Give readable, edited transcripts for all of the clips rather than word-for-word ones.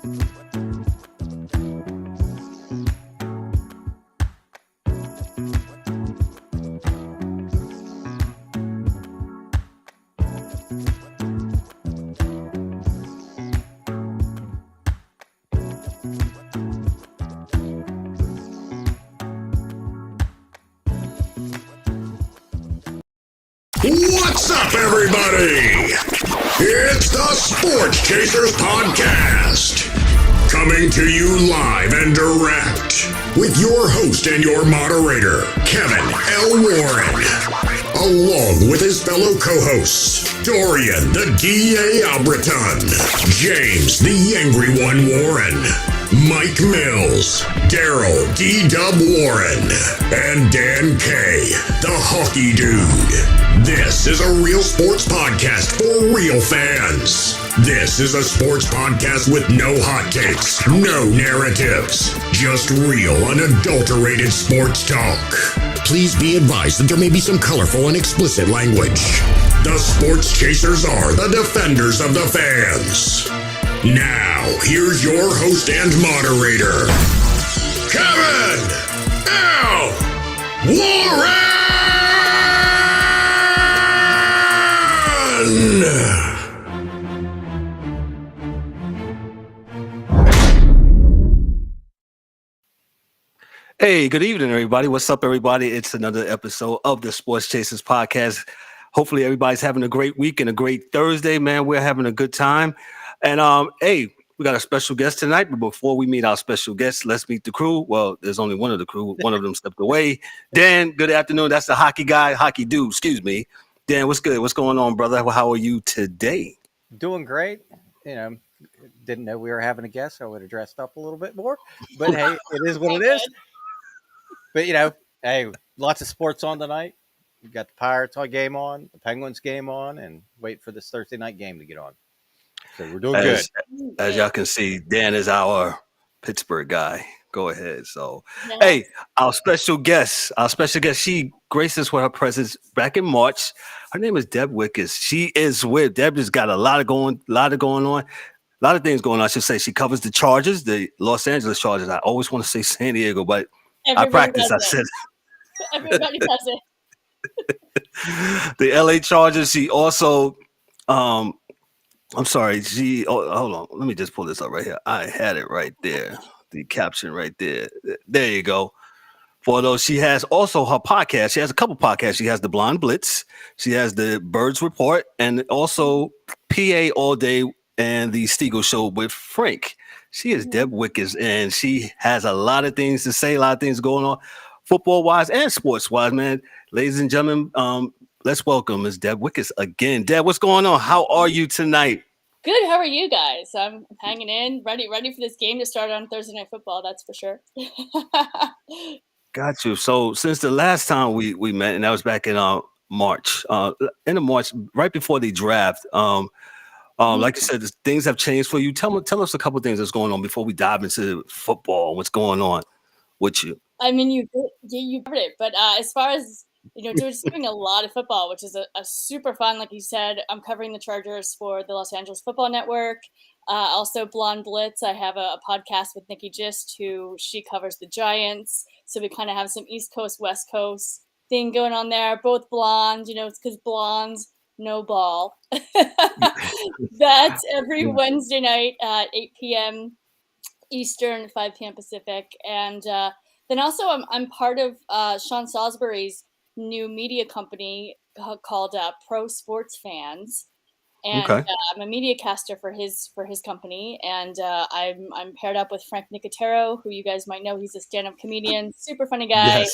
What's up, everybody? It's the Sports Chasers Podcast, coming to you live and direct with your host and your moderator, Kevin L. Warren, along with his fellow co-hosts, Dorian the D.A. Albreton, James the Angry One Warren, Mike Mills, Daryl D-Dub Warren, and Dan K, the Hockey Dude. This is a real sports podcast for real fans. This is a sports podcast with no hot takes, no narratives, just real, unadulterated sports talk. Please be advised that there may be some colorful and explicit language. The Sports Chasers are the defenders of the fans. Now, here's your host and moderator, Kevin L. Warren! Hey, good evening, everybody. What's up, everybody? It's another episode of the Sports Chasers Podcast. Hopefully, everybody's having a great week and a great Thursday, man. We're having a good time. And, hey, we got a special guest tonight. But before we meet our special guest, let's meet the crew. Well, there's only one of the crew. One of them stepped away. Dan, good afternoon. That's the hockey guy, hockey dude, excuse me. Dan, what's good? What's going on, brother? How are you today? Doing great. You know, didn't know we were having a guest, so I would have dressed up a little bit more. But hey, it is what it is. But, you know, hey, lots of sports on tonight. We've got the Pirates game on, the Penguins game on, and wait for this Thursday night game to get on. So we're doing good. As y'all can see, Dan is our Pittsburgh guy. Go ahead. So, Hey, our special guest, she graced us with her presence back in March. Her name is Deb Whitcas. She is with Deb. Has got a lot going on. A lot of things going on. I should say she covers the Chargers, the Los Angeles Chargers. I always want to say San Diego, but I said everybody does it. The LA Chargers. She also, hold on. Let me just pull this up right here. I had it right there. The caption right there. There you go. For those, she has also her podcast. She has a couple podcasts. She has the Blonde Blitz. She has the Birds Report, and also PA All Day and the Steagles Show with Frank. She is Deb Whitcas, and she has a lot of things to say, a lot of things going on, football-wise and sports-wise, man. Ladies and gentlemen, let's welcome Ms. Deb Whitcas again. Deb, what's going on? How are you tonight? Good. How are you guys? I'm hanging in, ready for this game to start on Thursday Night Football. That's for sure. Got you. So since the last time we met, and that was back in March, right before the draft. Like you said, things have changed for you. Tell us a couple of things that's going on before we dive into football. What's going on with you? I mean, you covered it, but as far as just doing a lot of football, which is a super fun. Like you said, I'm covering the Chargers for the Los Angeles Football Network. Also, Blonde Blitz. I have a podcast with Nikki Gist, who she covers the Giants. So we kind of have some East Coast, West Coast thing going on there. Both blonde, it's because blondes. No ball. That's every Wednesday night at 8 p.m. Eastern, 5 p.m. Pacific. And then also I'm part of Sean Salisbury's new media company called Pro Sports Fans. And I'm a media caster for his company. And I'm paired up with Frank Nicotero, who you guys might know. He's a stand-up comedian, super funny guy. Yes.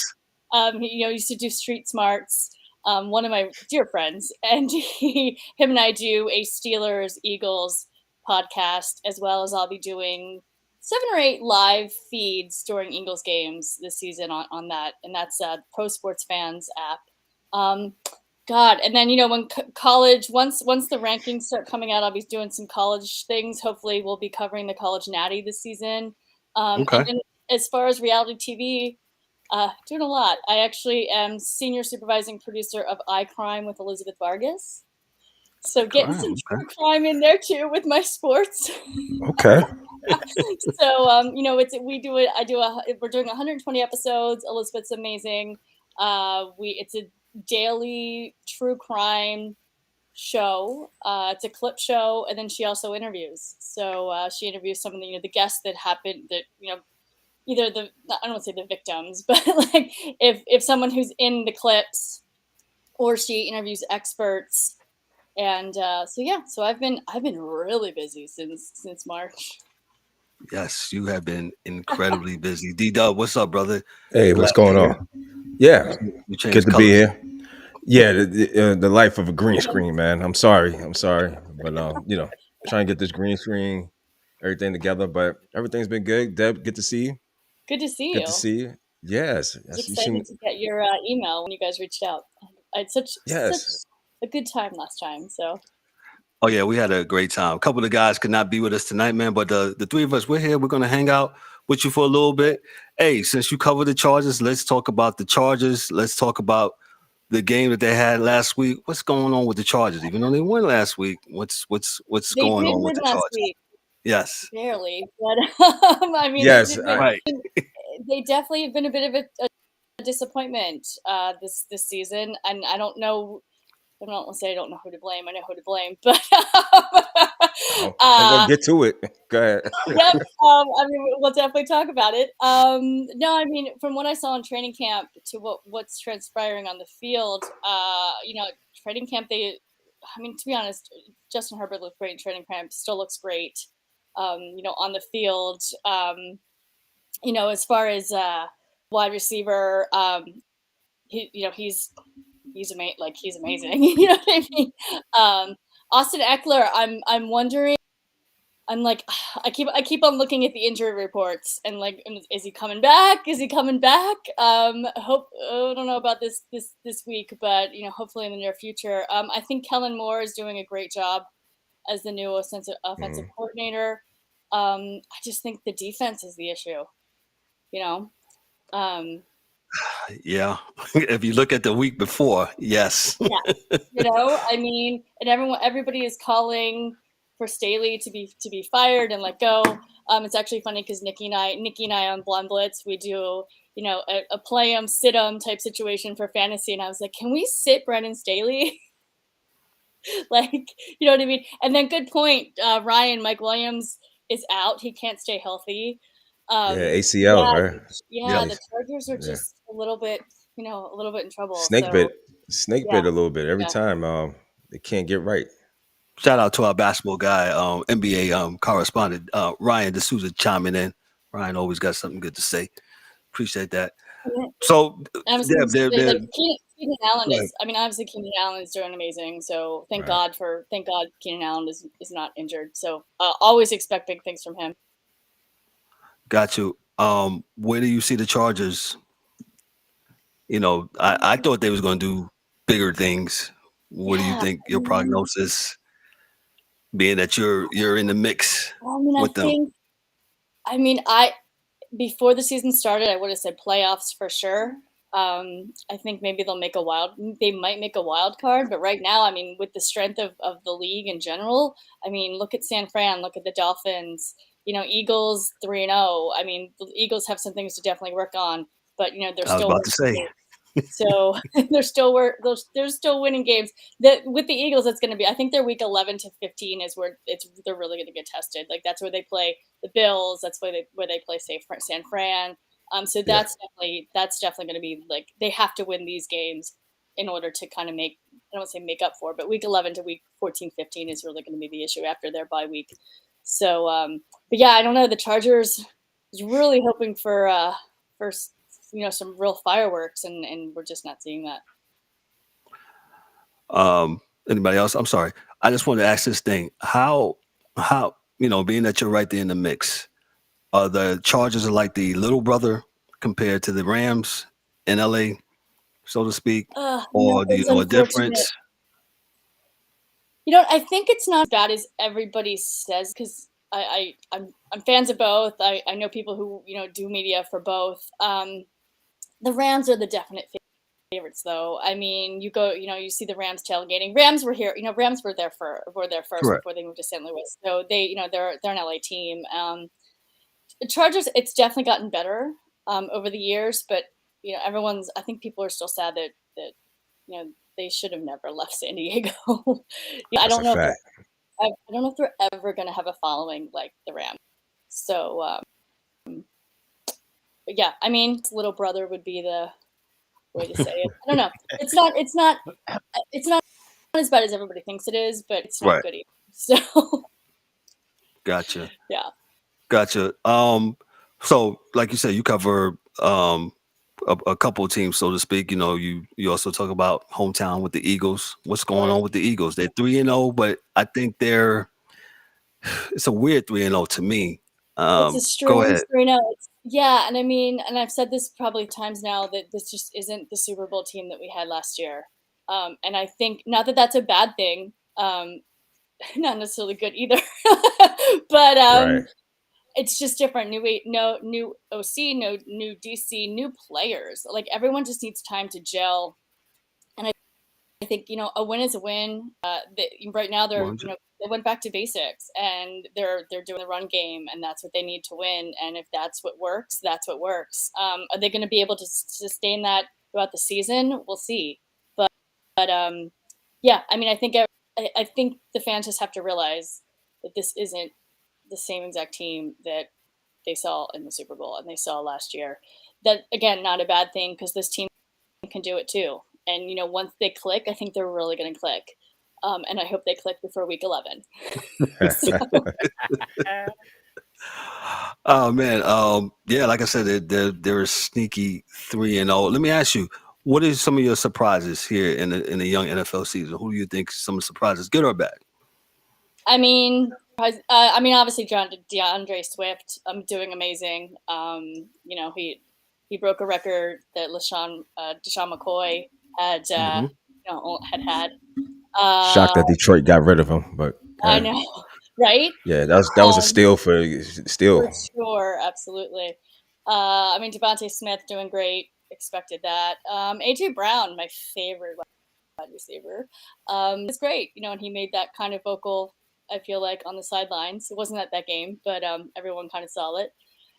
He used to do Street Smarts. One of my dear friends, and him and I do a Steelers-Eagles podcast, as well as I'll be doing 7 or 8 live feeds during Eagles games this season on that, and that's Pro Sports Fans app. And then when college, once the rankings start coming out, I'll be doing some college things. Hopefully, we'll be covering the College Natty this season. And then as far as reality TV. Doing a lot. I actually am senior supervising producer of iCrime with Elizabeth Vargas. So getting some true crime in there too with my sports. Okay. So we do it. We're doing 120 episodes. Elizabeth's amazing. It's a daily true crime show. It's a clip show, and then she also interviews. So she interviews some of the guests that happened that either I don't want to say the victims, but like if someone who's in the clips, or she interviews experts. And so I've been really busy since March. Yes, you have been incredibly busy. D-Dub, what's up, brother? Hey, what's going on? Yeah, You good changed to colors. be here. Yeah, the life of a green screen, man. I'm sorry, but trying to get this green screen, everything together. But everything's been good. Deb, good to see you. Good to see Good you. to see you. Yes, I was you seem. excited to get your email when you guys reached out. I had such Yes, a good time last time. So Oh yeah, we had a great time. A couple of guys could not be with us tonight, man, but the three of us, we're here. We're gonna hang out with you for a little bit. Hey, since you covered the Chargers, let's talk about the Chargers. Let's talk about the game that they had last week. What's going on with the Chargers? Even though they won last week, what's they going did on with win the last Chargers? week, Yes, barely, but I mean, yes. right. they definitely have been a bit of a disappointment this season, and I don't know. I don't want to say I don't know who to blame. I know who to blame, but I'm gonna get to it. Go ahead. yep. I mean, we'll definitely talk about it. No, I mean, from what I saw in training camp to what's transpiring on the field, training camp, to be honest, Justin Herbert looked great in training camp. Still looks great, on the field. As far as wide receiver, he's he's amazing. You know what I mean? Austin Eckler, I'm wondering. I'm like, I keep on looking at the injury reports and like, is he coming back? Is he coming back? I don't know about this week, but hopefully in the near future. I think Kellen Moore is doing a great job as the new offensive coordinator. I just think the defense is the issue. Yeah. If you look at the week before, yes. Yeah. I mean, and everybody is calling for Staley to be fired and let go. It's actually funny because Nikki and I on Blonde Blitz, we do a play 'em, sit 'em type situation for fantasy, and I was like, can we sit Brendan Staley? Like, you know what I mean? And then good point, Ryan, Mike Williams is out; he can't stay healthy. ACL, right? Yeah, Yes. the Chargers are just a little bit in trouble. Snake So, bit a little bit every time. They can't get right. Shout out to our basketball guy, NBA correspondent, Ryan D'Souza chiming in. Ryan always got something good to say. Appreciate that. Yeah. So, Keenan Allen Right. is. I mean, obviously Keenan Allen is doing amazing. So thank God Keenan Allen is not injured. So always expect big things from him. Got you. Where do you see the Chargers? I thought they was going to do bigger things. What do you think? Your prognosis, being that you're in the mix with them. Before the season started, I would have said playoffs for sure. I think maybe they might make a wild card, but right now, I mean, with the strength of the league in general, I mean, look at San Fran, look at the Dolphins, Eagles 3-0. I mean, the Eagles have some things to definitely work on, but they're still about to say. So they're still winning games. With the Eagles, it's going to be. I think they're week 11 to 15 is where they're really going to get tested. Like that's where they play the Bills. That's where they play San Fran. So that's definitely going to be like they have to win these games in order to kind of I don't want to say make up for, but week 11 to week 14, 15 is really going to be the issue after their bye week. So, but yeah, I don't know. The Chargers is really hoping for some real fireworks, and we're just not seeing that. Anybody else? I'm sorry. I just wanted to ask this thing. How being that you're right there in the mix, are the Chargers like the little brother compared to the Rams in LA, so to speak? Or do you know a difference? I think it's not as bad as everybody says, because I'm fans of both. I know people who do media for both. The Rams are the definite favorites, though. I mean, you go, you see the Rams tailgating. Rams were here, Rams were there first Correct. before they moved to St. Louis. So they, they're an LA team. The Chargers, it's definitely gotten better over the years, but I think people are still sad that they should have never left San Diego. I That's don't a know if fact. I don't know if they're ever going to have a following like the Rams. So, but yeah, I mean, little brother would be the way to say it. I don't know. It's not as bad as everybody thinks it is, but it's not Right. good either. So, Gotcha. yeah. Gotcha. So like you said, you cover a couple of teams, so to speak. You also talk about hometown with the Eagles. What's going on with the Eagles? They're 3-0, but I think it's a weird 3-0 to me. It's a Go strange ahead. 3-0. Yeah, and I mean, and I've said this probably times now that this just isn't the Super Bowl team that we had last year. And I think not that that's a bad thing, not necessarily good either, but Right. it's just different. New OC, no new DC, new players. Like everyone just needs time to gel. And I think a win is a win. Right now they're they went back to basics and they're doing the run game, and that's what they need to win. And if that's what works, that's what works. Are they going to be able to sustain that throughout the season? We'll see. But yeah, I mean, I think the fans just have to realize that this isn't the same exact team that they saw in the Super Bowl and they saw last year. That again, not a bad thing because this team can do it too. And once they click, I think they're really going to click. And I hope they click before week 11. Oh man, yeah, like I said, they're a sneaky 3-0. Let me ask you, what are some of your surprises here in the young NFL season? Who do you think some surprises, good or bad? I mean, obviously DeAndre Swift, doing amazing. He broke a record that LeSean McCoy had had. Shocked that Detroit got rid of him, but I know, right? Yeah, that was a steal for sure, absolutely. I mean, Devontae Smith doing great. Expected that. AJ Brown, my favorite wide receiver, is great. And he made that kind of vocal, I feel like, on the sidelines. It wasn't at that game, but everyone kind of saw it.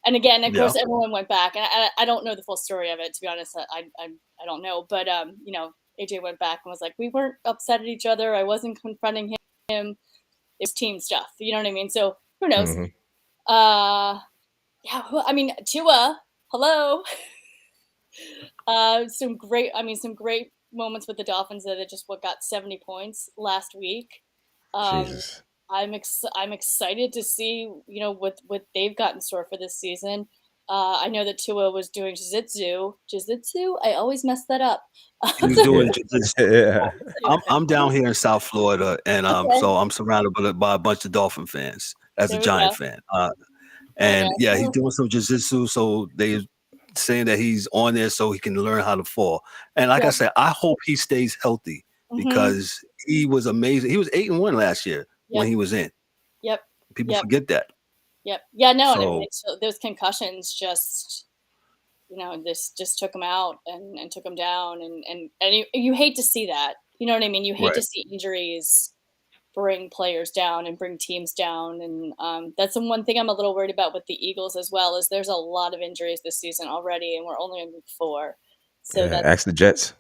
And again, of course, everyone went back, and I don't know the full story of it, to be honest. I don't know, but AJ went back and was like, we weren't upset at each other. I wasn't confronting him. It's team stuff. You know what I mean? So who knows? Mm-hmm. Yeah. I mean, Tua. Hello. Some great moments with the Dolphins that just got 70 points last week. Jesus. I'm excited to see what they've got in store for this season. I know that Tua was doing jiu-jitsu. I always mess that up. He was doing jiu-jitsu. Yeah. I'm down here in South Florida, and so I'm surrounded by a bunch of Dolphin fans as a Giant fan. And yeah, he's doing some jiu-jitsu, so they're saying that he's on there so he can learn how to fall. And like I said, I hope he stays healthy because he was amazing. He was 8-1 last year when he was in. Yep. People forget that. Yep. Yeah, no, so, and I mean, those concussions just, this just took him out and took him down. And you hate to see that. You know what I mean? You hate to see injuries bring players down and bring teams down. And that's the one thing I'm a little worried about with the Eagles as well, is there's a lot of injuries this season already, and we're only in week 4. So ask the Jets.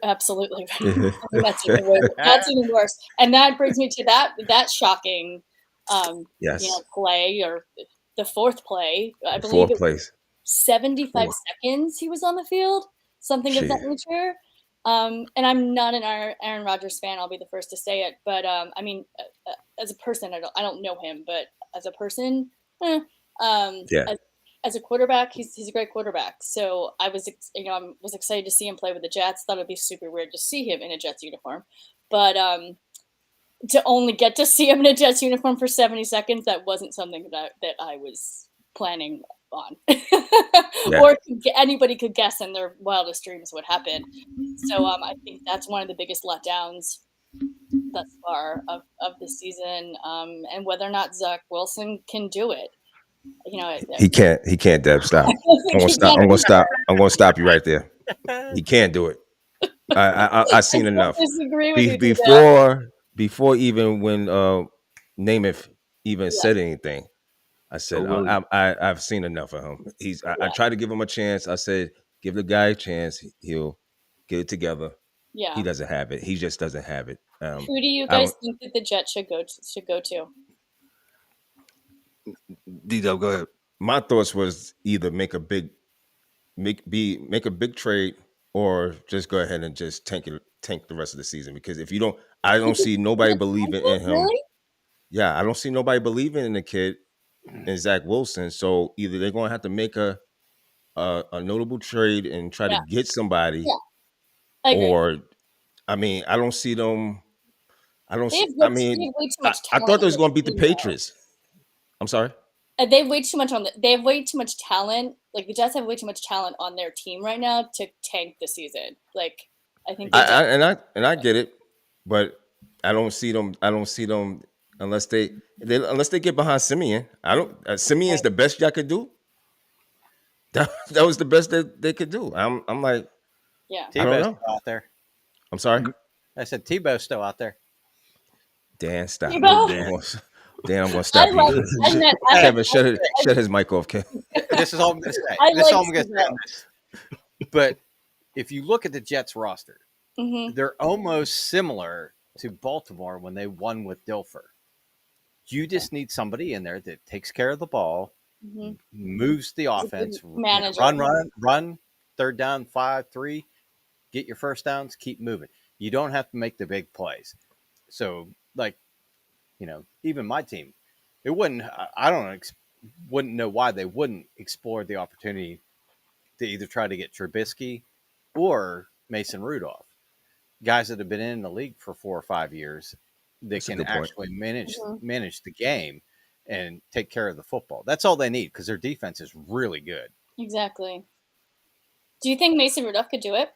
Absolutely. That's even worse. And that brings me to that shocking play, or the fourth play. I believe it was 75 seconds he was on the field, something of that nature. And I'm not an Aaron Rodgers fan. I'll be the first to say it. But I mean, as a person, I don't know him, but as a person, as a quarterback, he's a great quarterback. So I was excited to see him play with the Jets. Thought it'd be super weird to see him in a Jets uniform, but to only get to see him in a Jets uniform for 70 seconds, that wasn't something that I was planning on. Or anybody could guess in their wildest dreams what happened. So I think that's one of the biggest letdowns thus far of the season, and whether or not Zach Wilson can do it. He can't, Deb. Stop. I'm gonna stop you right there. He can't do it. I've seen enough. Disagree with before even when Namath even said anything, I said, Oh, really? I've seen enough of him. I tried to give him a chance. I said, give the guy a chance. He'll get it together. Yeah. He doesn't have it. He just doesn't have it. Who do you I guys don't. think that the Jets should go to? D-Dub, go ahead. My thoughts was either make a big trade or just go ahead and just tank the rest of the season. Because if you don't, I don't see nobody believing in him. Really? Yeah, I don't see nobody believing in the kid and Zach Wilson. So either they're gonna have to make a notable trade and try to get somebody, Yeah. I agree. or I mean, I don't see them. I don't They see. have I way mean, too I much talent. thought they was gonna beat the on their team, Patriots. I'm sorry. They have way too much They have way too much talent. Like the Jets have way too much talent on their team right now to tank the season. Like I think I get it, but I don't see them. I don't see them unless they get behind Simeon. I don't. Simeon's the best y'all could do. That was the best that they could do. I'm like, yeah. I don't Tebow's know. still out there. I'm sorry. I said Tebow's still out there. Dan, stop. Tebow? Dan, I'm gonna stop you. Kevin, shut his mic off, Kevin. This is all I'm going to say. I This is like all I'm going to say Tebow. on this. But if you look at the Jets roster, Mm-hmm. they're almost similar to Baltimore when they won with Dilfer. You just need somebody in there that takes care of the ball, Mm-hmm. moves the offense, manager. run, third down, 5-3, get your first downs, keep moving. You don't have to make the big plays. So, like, even my team, it wouldn't. I wouldn't know why they wouldn't explore the opportunity to either try to get Trubisky or Mason Rudolph, guys that have been in the league for 4 or 5 years that That's a can good point. actually manage the game and take care of the football. That's all they need because their defense is really good. Exactly. Do you think Mason Rudolph could do it?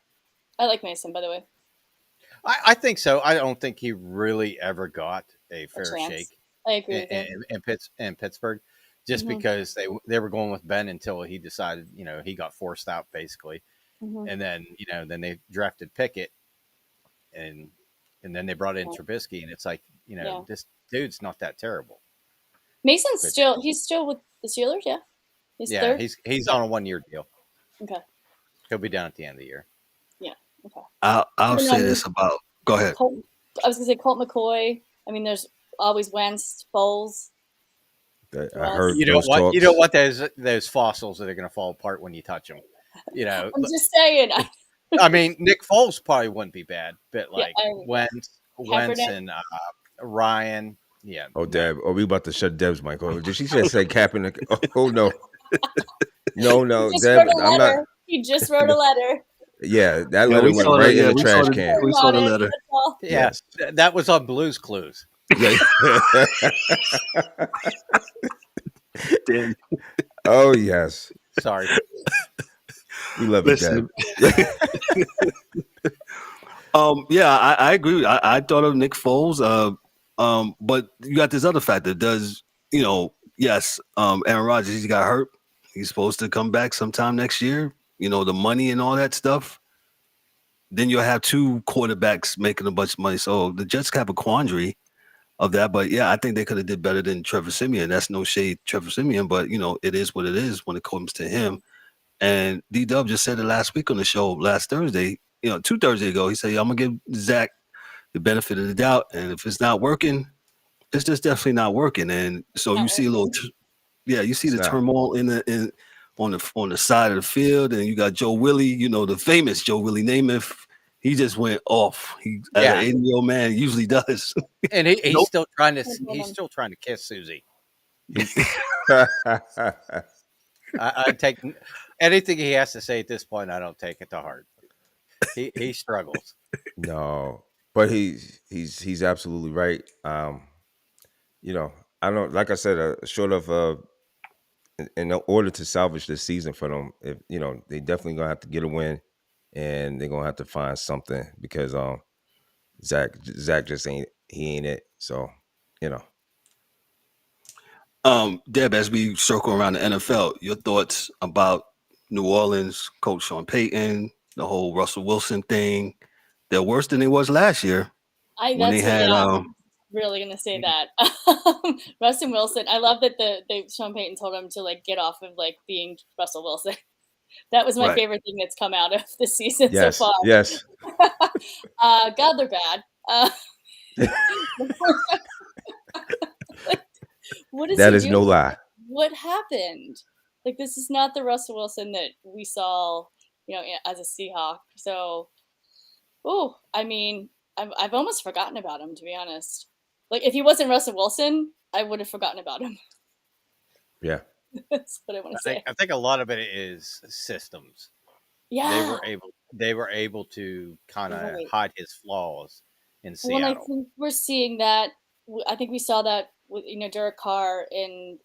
I like Mason, by the way. I think so. I don't think he really ever got a fair chance. shake I agree with you. in Pittsburgh, just Mhm. because they were going with Ben until he decided, he got forced out basically, Mhm. and then then they drafted Pickett, and then they brought in Yeah. Trubisky, and it's like Yeah. this dude's not that terrible. Mason's But- he's still with the Steelers, yeah. He's Yeah, third. he's on a 1-year deal. Okay. He'll be down at the end of the year. Okay. I'll say this about. Go ahead. I was gonna say Colt McCoy. I mean, there's always Wentz, Foles. I heard You those don't want talks. those fossils that are going to fall apart when you touch them. I'm just saying. I mean, Nick Foles probably wouldn't be bad, but like Wentz and Ryan, yeah. Oh, Deb. Oh, we about to shut Deb's mic off. Did she just say Kaepernick? Oh no, no, He just Deb. wrote a I'm letter. not. He just wrote a letter. Yeah, that Yeah, letter we went saw right that, in the we trash saw can. We saw the letter. That's all. Yeah, Yes. that was on Blue's Clues. Yeah. Damn. Oh yes, Sorry. we love you, Deb. Listen. Yeah, I agree. I thought of Nick Foles. But you got this other factor. Yes, Aaron Rodgers, he got hurt. He's supposed to come back sometime next year. The money and all that stuff. Then you'll have two quarterbacks making a bunch of money. So the Jets have a quandary of that. But yeah, I think they could have did better than Trevor Siemian. That's no shade, Trevor Siemian, but it is what it is when it comes to him. And D-Dub just said it last week on the show, last Thursday. 2 Thursdays ago, he said, I'm gonna give Zach the benefit of the doubt, and if it's not working, it's just definitely not working. And so you see you see the turmoil on the side of the field, and you got Joe Willie, the famous Joe Willie Namath. He just went off. He, as an 80-year-old man, usually does. And he's still trying to kiss Susie. I take anything he has to say at this point. I don't take it to heart. He struggles. No, but he's absolutely right. I don't, like I said, short of in order to salvage this season for them, if they definitely gonna have to get a win, and they're gonna have to find something because Zach just ain't it. So Deb, as we circle around the NFL, your thoughts about New Orleans, Coach Sean Payton, the whole Russell Wilson thing. They're worse than they was last year when they had really gonna say that. Russell Wilson. I love that Sean Payton told him to like get off of like being Russell Wilson. That was my Right. favorite thing that's come out of the season so Yes, far. yes. God, they're bad. What is That he is no doing? lie. What happened? Like, this is not the Russell Wilson that we saw, as a Seahawk. So, I mean, I've almost forgotten about him, to be honest. Like, if he wasn't Russell Wilson, I would have forgotten about him. Yeah. That's what I want to say. I think a lot of it is systems. Yeah. They were able to kind of Right. hide his flaws in Well, and I Seattle. think we're seeing that. I think we saw that with Derek Carr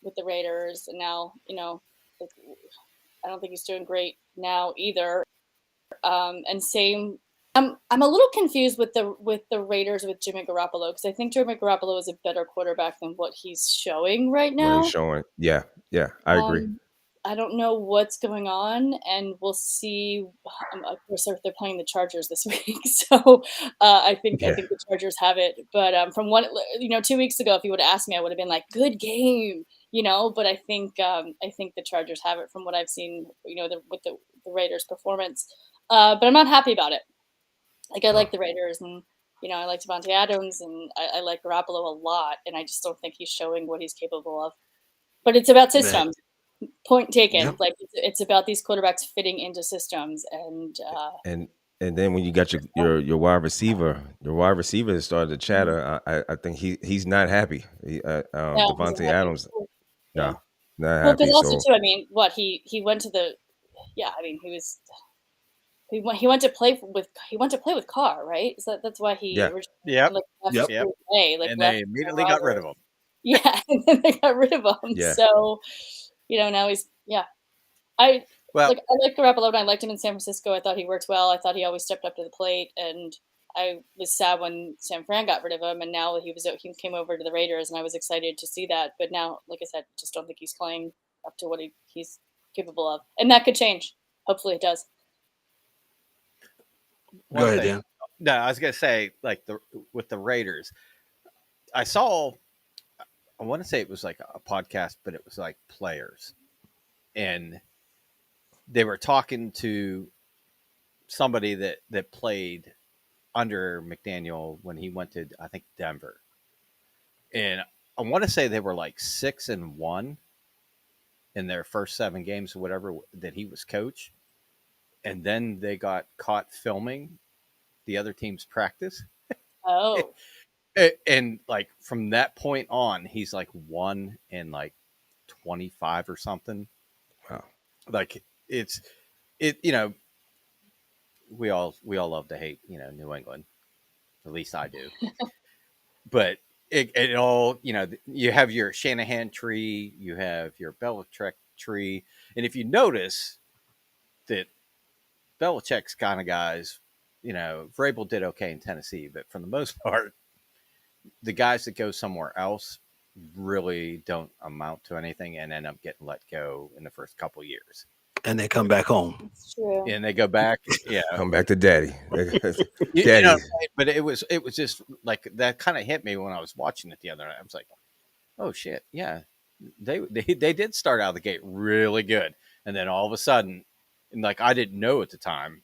with the Raiders, and now like, I don't think he's doing great now either. And same, I'm a little confused with the Raiders with Jimmy Garoppolo, because I think Jimmy Garoppolo is a better quarterback than what he's showing right What now. he's showing. Yeah, I agree. I don't know what's going on, and we'll see. Of course, they're playing the Chargers this week, so I think the Chargers have it. But from 2 weeks ago, if you would have asked me, I would have been like, "Good game," But I think the Chargers have it from what I've seen, with the Raiders' performance. But I'm not happy about it. Like, I like the Raiders, and I like Devontae Adams, and I like Garoppolo a lot, and I just don't think he's showing what he's capable of. But it's about systems. Point taken. Yep. Like, it's about these quarterbacks fitting into systems, and then when you got your wide receiver, has started to chatter. I think he's not happy. Devontae Adams, Yeah. not Well, happy. because also So too, I mean, he went to the, I mean, he went to play with Carr, right? So that's why he originally Yep. left Yep. away, And they immediately got rid of him. Yeah, and then they got rid of him. Yeah. So, now he's I like Garoppolo, and I liked him in San Francisco. I thought he worked well. I thought he always stepped up to the plate, and I was sad when San Fran got rid of him, and now he came over to the Raiders, and I was excited to see that. But now, like I said, just don't think he's playing up to what he's capable of, and that could change. Hopefully, it does. Go ahead, Dan. No, I was gonna say, like, with the Raiders, I want to say it was like a podcast, but it was like players, and they were talking to somebody that played under McDaniel when he went to, I think, Denver, and I want to say they were like 6-1 in their first 7 games or whatever that he was coach, and then they got caught filming the other team's practice. Oh. And like from that point on, he's like 1 in like 25 or something. Wow. Like we all love to hate, New England. At least I do. But it all, you have your Shanahan tree, you have your Belichick tree. And if you notice that Belichick's kind of guys, Vrabel did okay in Tennessee, but for the most part, the guys that go somewhere else really don't amount to anything and end up getting let go in the first couple of years. And they come back home. It's true. And they go back, come back to daddy. Daddy. But it was just like that kind of hit me when I was watching it the other night. I was like, oh shit, yeah, they did start out of the gate really good, and then all of a sudden, and like I didn't know at the time,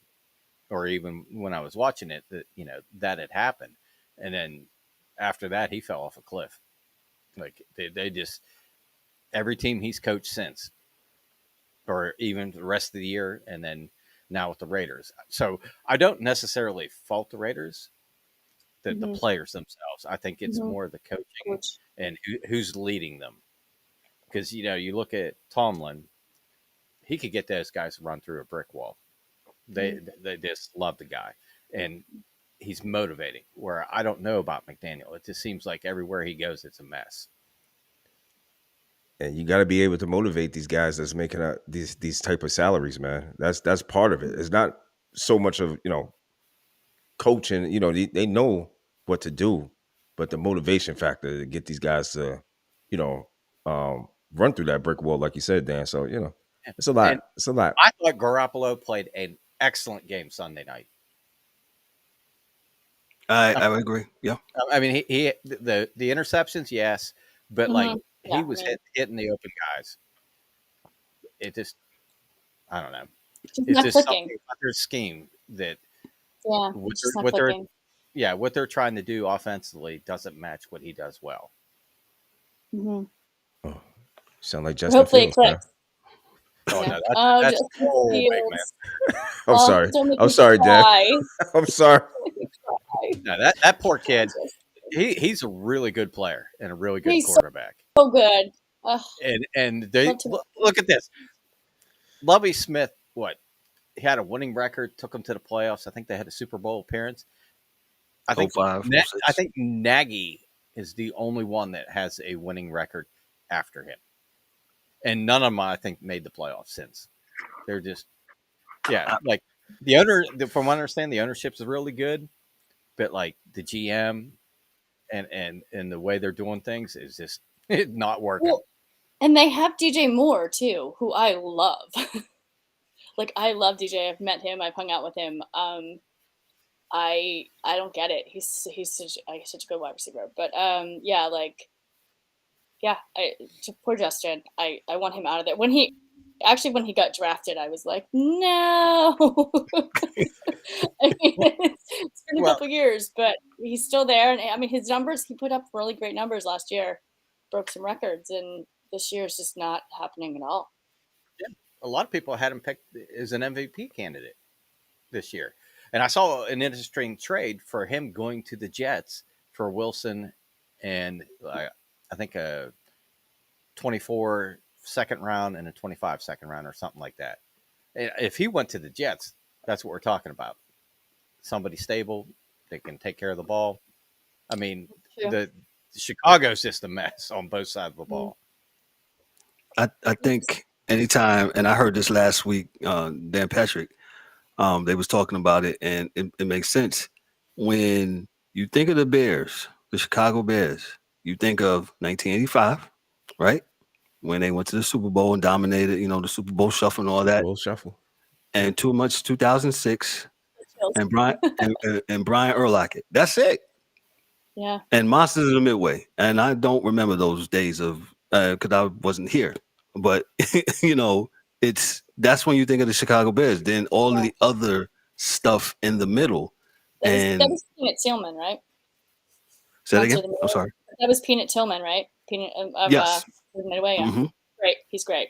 or even when I was watching it, that that had happened, and then after that he fell off a cliff. Like they just, every team he's coached since, or even the rest of the year, and then now with the Raiders. So I don't necessarily fault the Raiders, the players themselves. I think it's more the coaching and who's leading them. Because, you look at Tomlin, he could get those guys to run through a brick wall. They just love the guy. And he's motivating, where I don't know about McDaniel. It just seems like everywhere he goes, it's a mess. And you got to be able to motivate these guys that's making these type of salaries, man. That's part of it. It's not so much of coaching. They know what to do, but the motivation factor to get these guys to run through that brick wall, like you said, Dan. So it's a lot. It's a lot. I thought Garoppolo played an excellent game Sunday night. I would agree. Yeah. I mean, the interceptions, yes, but like Yeah, he was hitting the open guys. It just, I don't know. just It's not just clicking. something about their scheme that Yeah, what it's just not what they're clicking. what they're trying to do offensively doesn't match what he does well. Mhm. Oh, sound like Justin Hopefully it Fields, man. clicks. Oh Yeah. no, Oh, that's Justin oh big man. Fields. I'm Oh, sorry. don't make I'm me sorry, Dad. cry. I'm sorry. Don't make me cry. No, that poor kid. Just- He's a really good player and a really good He's quarterback. so good. Ugh, And they love to look at this. Lovie Smith, what? He had a winning record, took them to the playoffs. I think they had a Super Bowl appearance. I think 05, I 06. think Nagy is the only one that has a winning record after him. And none of them, I think, made the playoffs since. They're just, like the owner. From what I understand, the ownership is really good, but like the GM and the way they're doing things is just not working. Well, and they have DJ Moore too, who I love. Like I love DJ. I've met him. I've hung out with him. I don't get it. He's such a good wide receiver. But poor Justin. I want him out of there. When he got drafted, I was like, no. I mean, it's been a couple years, but he's still there. And I mean, his numbers, he put up really great numbers last year, broke some records, and this year is just not happening at all. Yeah. A lot of people had him picked as an MVP candidate this year. And I saw an interesting trade for him going to the Jets for Wilson and I think a 24 second round and a 25 second round or something like that. If he went to the Jets, that's what we're talking about. Somebody stable, they can take care of the ball. I mean, the Chicago's just a mess on both sides of the ball. I think anytime, and I heard this last week, Dan Patrick, they was talking about it, and it makes sense. When you think of the Bears, the Chicago Bears, you think of 1985, right? When they went to the Super Bowl and dominated, the Super Bowl shuffle and all that. Bowl shuffle. And too much 2006 and Brian and Brian Urlacher. That's it. Yeah. And Monsters of the Midway. And I don't remember those days of because I wasn't here. But that's when you think of the Chicago Bears. Then all of the other stuff in the middle. That was Peanut Tillman, right? Say that again? I'm sorry. That was Peanut Tillman, right? Peanut of yes. Midway. Yeah. Mm-hmm. Great. He's great.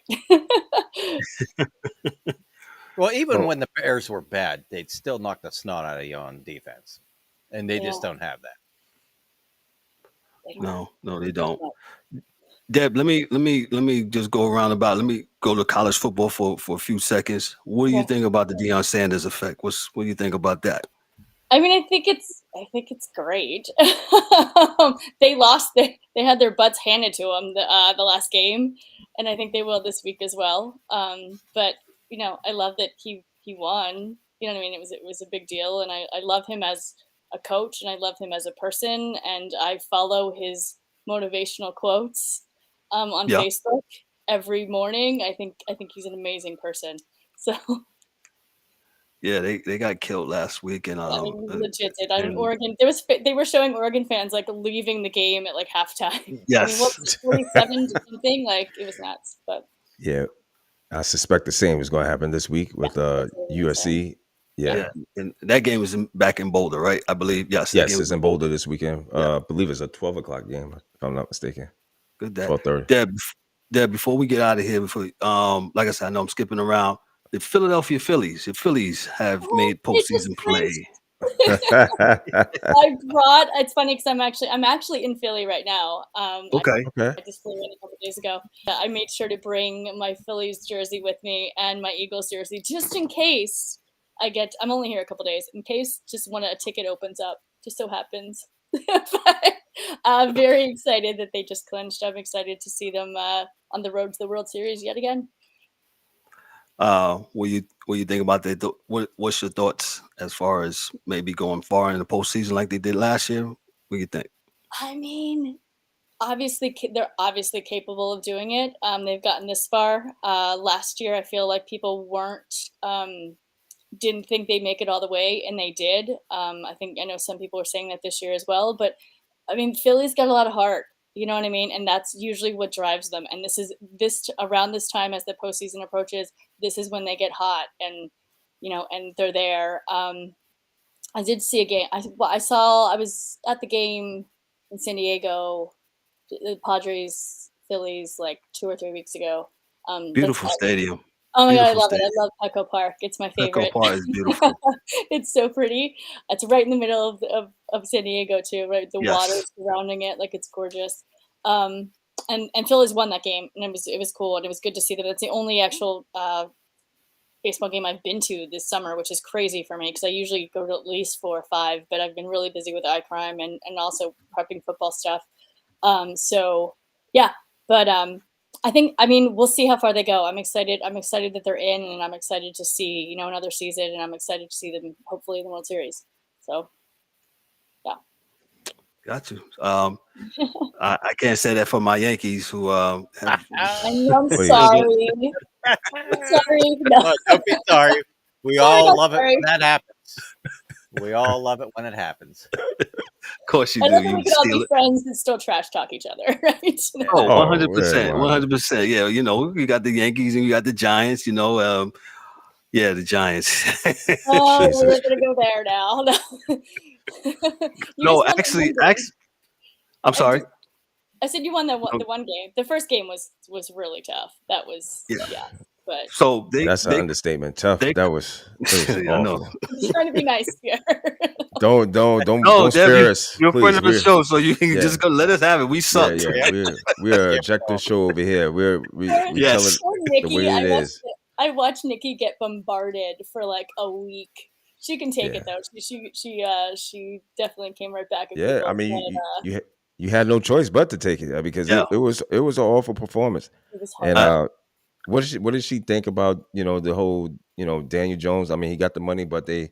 Well, even when the Bears were bad, they'd still knock the snot out of you on defense. And they just don't have that. No, they don't. Deb, let me just go around about. Let me go to college football for a few seconds. What do you think about the Deion Sanders effect? What do you think about that? I mean, I think it's great. They lost. They had their butts handed to them the last game, and I think they will this week as well. But I love that he won. You know what I mean? It was a big deal, and I love him as a coach, and I love him as a person, and I follow his motivational quotes on Facebook every morning. I think he's an amazing person. So. Yeah, they got killed last week, and legit did. I mean, Oregon. They were showing Oregon fans like leaving the game at like halftime. Yes, I mean, what was 47 to something? Like it was nuts. But yeah, I suspect the same is going to happen this week with USC. Yeah, and that game is back in Boulder, right? I believe. Yes, it's in Boulder this weekend. I believe it's a 12 o'clock game, if I'm not mistaken. Good. 12:30. Deb, before we get out of here, like I said, I know I'm skipping around. The Philadelphia Phillies. The Phillies have made postseason play. It's funny because I'm actually in Philly right now. Okay. I just flew in a couple days ago. I made sure to bring my Phillies jersey with me and my Eagles jersey just in case I'm only here a couple days in case just when a ticket opens up. Just so happens. But I'm very excited that they just clinched. I'm excited to see them on the road to the World Series yet again. What you think about that? What's your thoughts as far as maybe going far in the postseason like they did last year? What do you think? I mean, they're obviously capable of doing it. They've gotten this far. Last year, I feel like people weren't didn't think they'd make it all the way, and they did. I know some people are saying that this year as well, but I mean, Philly's got a lot of heart. You know what I mean? And that's usually what drives them. And around this time as the postseason approaches, this is when they get hot, and and they're there. I did see a game. I was at the game in San Diego, the Padres Phillies, like 2 or 3 weeks ago. Beautiful stadium. Oh my God, I Beautiful love it. stadium. I love Petco Park. It's my Petco favorite. Park is beautiful. It's so pretty. It's right in the middle of San Diego too, right? The Yes. water surrounding it, like it's gorgeous. And Phillies won that game, and it was cool, and it was good to see them. It's the only actual baseball game I've been to this summer, which is crazy for me because I usually go to at least 4 or 5, but I've been really busy with iCrime and also prepping football stuff. So yeah, but I mean, we'll see how far they go. I'm excited that they're in, and I'm excited to see, another season, and I'm excited to see them hopefully in the World Series. So, yeah. Got you. I can't say that for my Yankees, who have, I'm sorry. I'm sorry. No. Don't be sorry. We all love it when that happens. We all love it when it happens. of course you I do. love that we You can all steal be it. friends and still trash talk each other, right? Oh, Oh, 100%. yeah, 100%. Yeah, you got the Yankees and you got the Giants, yeah, the Giants. Oh, Jesus. we're gonna go there now. No, actually, I'm sorry. I said you won the one game. The first game was really tough. That was Yeah. but So That's an understatement. Tough. they- That was Yeah, I know. awful. I'm trying to be nice here. Don't No, Deb, spare us. you're a please. friend of the We're- show, so you can yeah. just go let us have it. We suck. Yeah. We're a ejector show over here. We Yes. tell it Poor the Nikki, way it is. I watched Nikki get bombarded for like a week. She can take Yeah. it though. She definitely came right back. And Yeah, people I mean, said, you had no choice but to take it because Yeah. it was an awful performance. it was hard. And what did she think about the whole Daniel Jones? I mean, he got the money, but they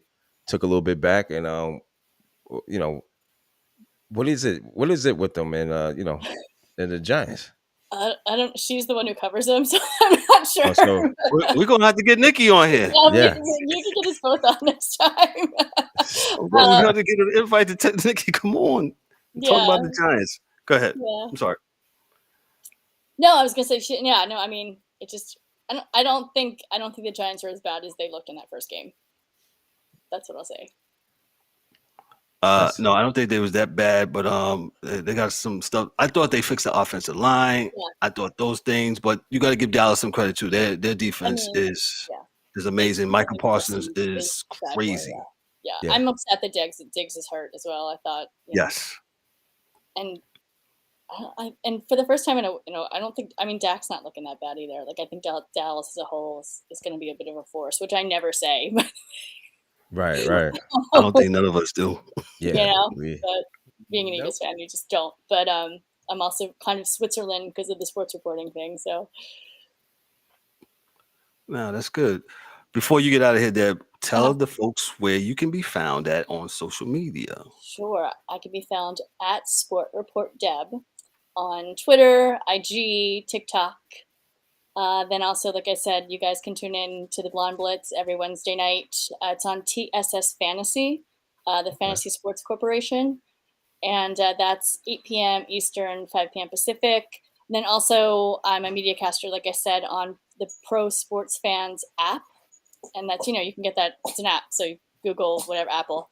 took a little bit back, and what is it with them and and the Giants? I don't. She's the one who covers him, so I'm not sure. Oh, so- We're gonna have to get Nikki on here. Yeah. You can get us both on next time. We have to get an invite to Nikki. Come on, talk about the Giants. Go ahead. Yeah. I'm sorry. No, I was gonna say shit. Yeah, no, I mean, it just. I don't think the Giants are as bad as they looked in that first game. That's what I'll say. No, I don't think they was that bad, but they got some stuff. I thought they fixed the offensive line. Yeah. I thought those things, but you got to give Dallas some credit too. Their defense is amazing. Michael Parsons is crazy. Yeah. I'm upset that Diggs is hurt as well. I thought. Yes. And for the first time in I don't think. I mean, Dak's not looking that bad either. Like I think Dallas as a whole is going to be a bit of a force, which I never say. Right. I don't think none of us do. Yeah. But being an Eagles fan, you just don't. But I'm also kind of Switzerland because of the sports reporting thing. So. No, that's good. Before you get out of here, Deb, tell the folks where you can be found at on social media. Sure. I can be found at Sport Report Deb on Twitter, IG, TikTok. Then also, like I said, you guys can tune in to the Blonde Blitz every Wednesday night. It's on TSS Fantasy, the Fantasy Sports Corporation. And that's 8 p.m. Eastern, 5 p.m. Pacific. And then also, I'm a media caster, like I said, on the Pro Sports Fans app. And that's, you can get that. It's an app. So you Google whatever, Apple.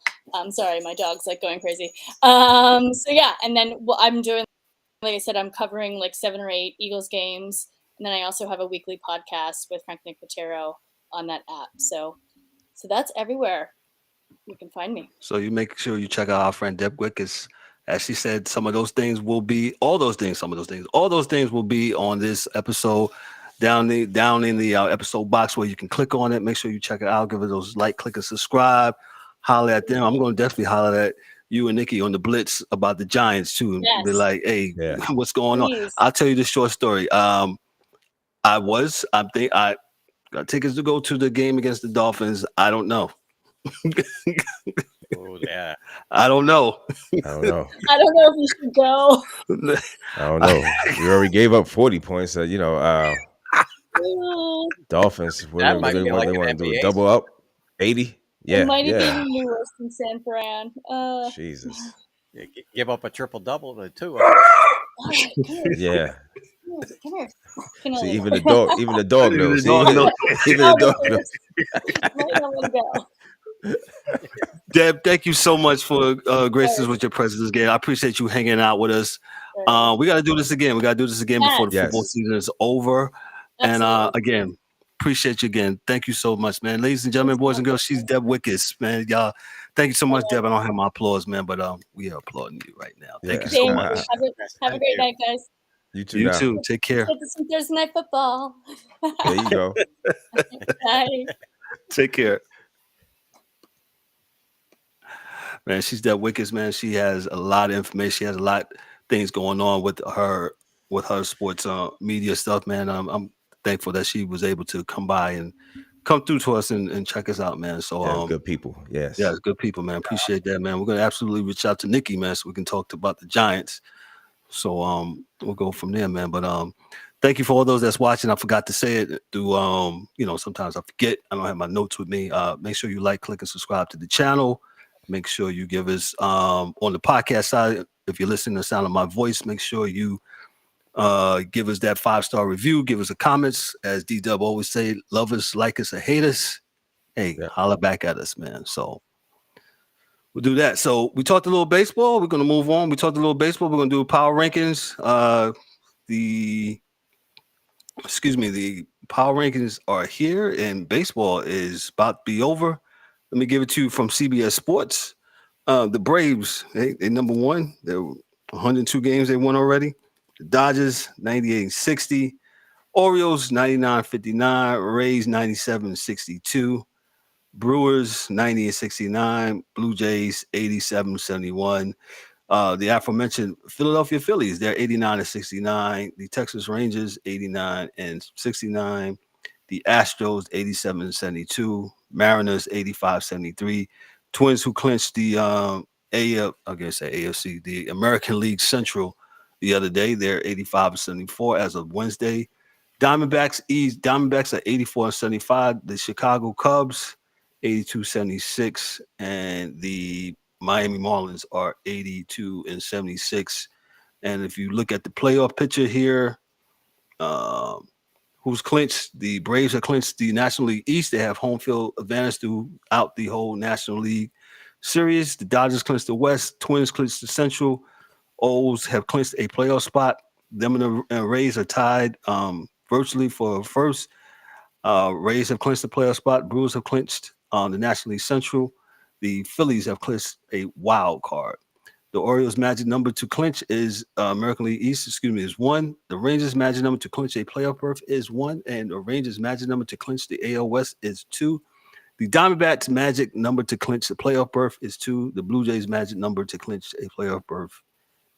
Sorry, my dog's like going crazy. So yeah. And then what I'm doing, like I said, I'm covering like 7 or 8 Eagles games. And then I also have a weekly podcast with Frank and Deb on that app. So that's everywhere you can find me. So you make sure you check out our friend Deb Whitcas. As she said, all those things will be on this episode down in the episode box where you can click on it. Make sure you check it out. Give it those click and subscribe. Holler at them. I'm going to definitely holler at you and Nikki on the Blitz about the Giants too. And be like, hey, what's going on? I'll tell you the short story. I got tickets to go to the game against the Dolphins. I don't know. Oh yeah. I don't know. I don't know if you should go. I don't know. You already gave up 40 points. Dolphins. What That do might they be like want an to do? NBA Double up? 80. It Yeah, might have yeah. even been worse than San Fran. Jesus. Yeah, give up a triple double to Tua. All right, come here. Yeah. Come here. Can See, only even the dog Even knows. the See, dog knows. even Oh, the dog there it knows. is. Might not want to go. Deb, thank you so much for gracing us Yes, with your presence again. I appreciate you hanging out with us. very We got to do this again. We got to do this again before the Yes, football Yes. season is over. And absolutely. again, appreciate you again. Thank you so much, man. Ladies and Thanks gentlemen, so boys and much. girls, she's Deb Whitcas, man. Y'all, thank you so much, All right. Deb. I don't have my applause, man, but we are applauding you right now. Thank you Yeah. so Thank much. you. Have a Thank great you. night, guys. You too You now. too. Take care. Get to some Thursday night football. There you go. Bye. Take care. Man, she's that Whitcas, man. She has a lot of information. She has a lot of things going on with her sports media stuff, man. I'm thankful that she was able to come by and come through to us and check us out, man. So Yeah, good people. Yes. yeah, it's good people, man. Appreciate that, man. We're gonna absolutely reach out to Nikki, man, so we can talk about the Giants. So we'll go from there, man. But thank you for all those that's watching. I forgot to say it through sometimes I forget. I don't have my notes with me. Make sure you like, click, and subscribe to the channel. Make sure you give us on the podcast side, if you're listening to the sound of my voice, make sure you give us that 5-star review, give us a comments. As D-Dub always say, love us, like us, or hate us. Hey, Yep. holla back at us, man. So we'll do that. So we talked a little baseball. We're gonna move on. We talked a little baseball. We're gonna do power rankings. The power rankings are here, and baseball is about to be over. Let me give it to you from CBS Sports. The Braves, they number one. They're 102 games they won already. The Dodgers 98-60. Orioles 99-59. Rays 97-62. Brewers 90-69. Blue Jays 87-71. The aforementioned Philadelphia Phillies, they're 89-69. The Texas Rangers 89-69. The Astros 87-72. Mariners 85-73. Twins who clinched the AFC, the American League Central the other day. They're 85-74 as of Wednesday. Diamondbacks are 84-75. The Chicago Cubs 82-76, and the Miami Marlins are 82-76. And if you look at the playoff picture here, who's clinched? The Braves have clinched the National League East. They have home field advantage throughout the whole National League Series. The Dodgers clinched the West. Twins clinched the Central. O's have clinched a playoff spot. Them and the Rays are tied virtually for first. Rays have clinched the playoff spot. Brewers have clinched the National League Central. The Phillies have clinched a wild card. The Orioles' magic number to clinch is American League East, is 1. The Rangers' magic number to clinch a playoff berth is 1. And the Rangers' magic number to clinch the AL West is 2. The Diamondbacks' magic number to clinch the playoff berth is 2. The Blue Jays' magic number to clinch a playoff berth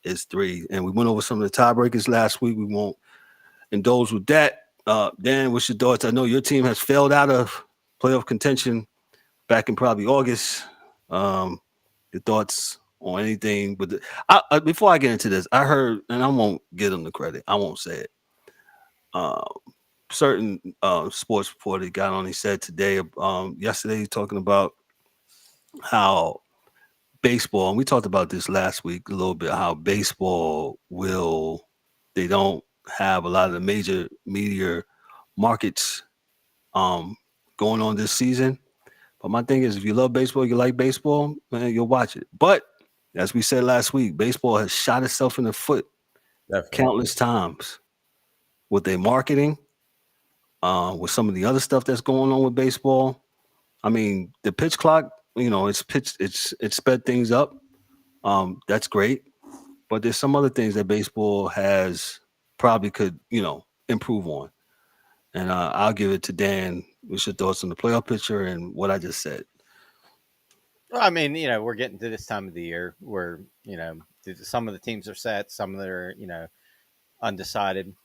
is 3. And we went over some of the tiebreakers last week. We won't indulge with that. Dan, what's your thoughts? I know your team has failed out of playoff contention back in probably August. Your thoughts on anything? But before I get into this, I heard, and I won't give them the credit. I won't say it. Certain sports reporter got on. He said today, yesterday, talking about how baseball, and we talked about this last week a little bit, how baseball they don't have a lot of the major media markets going on this season. But my thing is, if you love baseball, you like baseball, man, you'll watch it. But as we said last week, baseball has shot itself in the foot Definitely. countless times with their marketing, with some of the other stuff that's going on with baseball. I mean, the pitch clock, it's sped things up. That's great. But there's some other things that baseball has probably could, improve on. And I'll give it to Dan. What's your thoughts on the playoff picture and what I just said? Well, I mean, we're getting to this time of the year where, some of the teams are set, some of them are, undecided.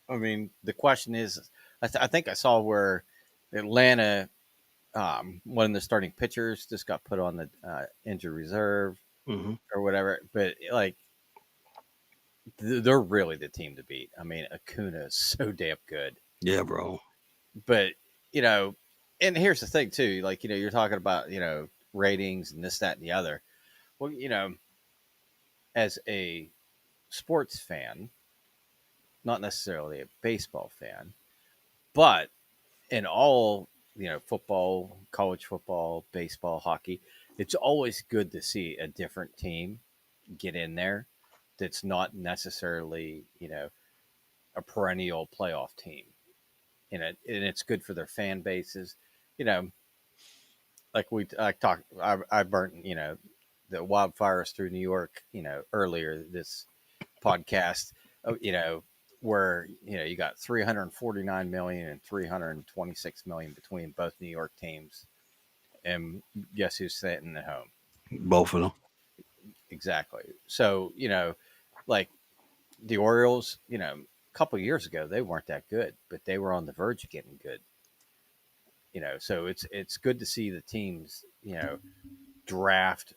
I mean, the question is, I think I saw where Atlanta, one of the starting pitchers just got put on the injured reserve or whatever. But they're really the team to beat. I mean, Acuna is so damn good. Yeah, bro. But and here's the thing too, like, you're talking about, ratings and this, that, and the other. Well, as a sports fan, not necessarily a baseball fan, but in all, football, college football, baseball, hockey, it's always good to see a different team get in there that's not necessarily, a perennial playoff team. And it's good for their fan bases. You know, like I burnt, the wildfires through New York, earlier this podcast, where, you got 349 million and 326 million between both New York teams. And guess who's sitting at home? Both of them. Exactly. So, like the Orioles, a couple of years ago, they weren't that good, but they were on the verge of getting good. So it's good to see the teams, draft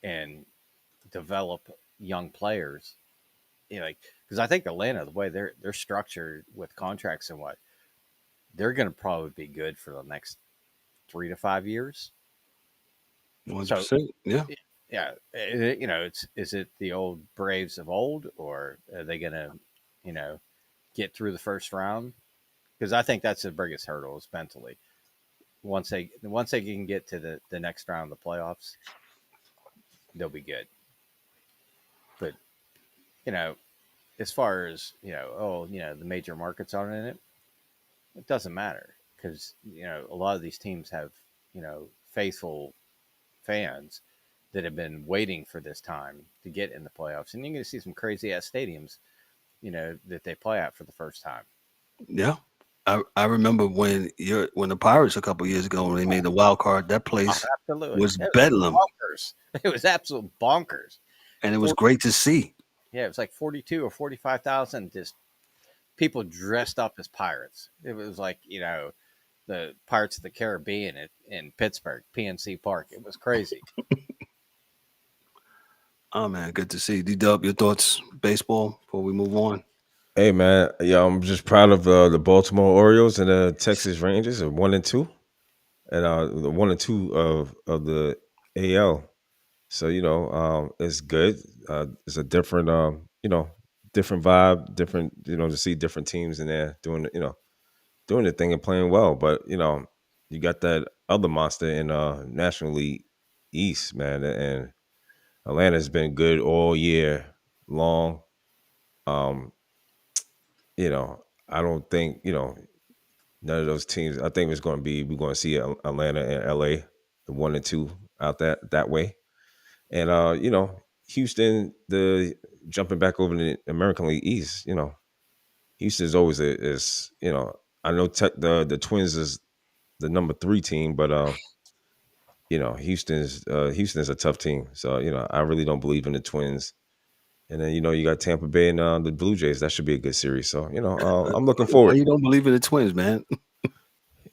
and develop young players. Because I think Atlanta, the way they're structured with contracts and what, they're going to probably be good for the next 3 to 5 years. 100%. So, yeah. Yeah, is it the old Braves of old, or are they going to, get through the first round? Because I think that's the biggest hurdle is mentally. Once they can get to the next round of the playoffs, they'll be good. But as far as the major markets aren't in it, it doesn't matter because a lot of these teams have faithful fans that have been waiting for this time to get in the playoffs, and you're going to see some crazy ass stadiums, that they play at for the first time. Yeah. I remember when the Pirates a couple years ago when they made the wild card, that place Absolutely. was bedlam. Bonkers. It was absolute bonkers. And it was great to see. Yeah, it was like 42 or 45,000 just people dressed up as pirates. It was like, the Pirates of the Caribbean in Pittsburgh, PNC Park. It was crazy. Oh man, good to see. D-Dub, your thoughts, baseball, before we move on? Hey man, yeah, I'm just proud of the Baltimore Orioles and the Texas Rangers are 1-2, and the 1-2 of the AL. So it's good. It's a different different vibe, different to see different teams in there doing doing the thing and playing well. But you got that other monster in National League East, man, and Atlanta's been good all year long. I don't think none of those teams. I think we're going to see Atlanta and LA, the 1 and 2 out that way, and Houston, the jumping back over to the American League East. Houston's always is I know the Twins is the number 3 team, but Houston's a tough team. So I really don't believe in the Twins. And then you got Tampa Bay and the Blue Jays. That should be a good series. So I'm looking forward. You don't believe in the Twins, man?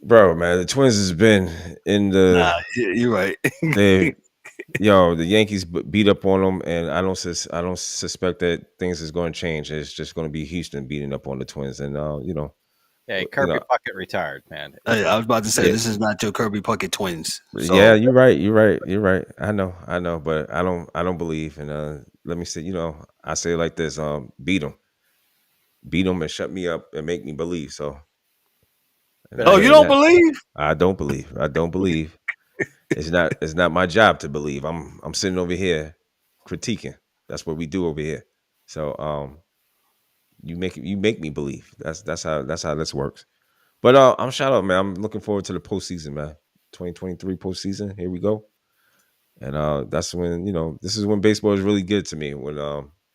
Bro, man, the Twins has been in the. Nah, you're right. The Yankees beat up on them, and I don't suspect that things is going to change. It's just going to be Houston beating up on the Twins, and Yeah, Kirby Puckett retired, man. Hey, I was about to say this is not your Kirby Puckett Twins. So. Yeah, you're right. I know, but I don't believe. And let me say, I say it like this: beat them, and shut me up and make me believe. So. Oh, you don't believe? I don't believe. It's not my job to believe. I'm sitting over here critiquing. That's what we do over here. So you make me believe. That's how this works. But I'm shout out, man. I'm looking forward to the postseason, man. 2023 postseason. Here we go. And that's when this is when baseball is really good to me. When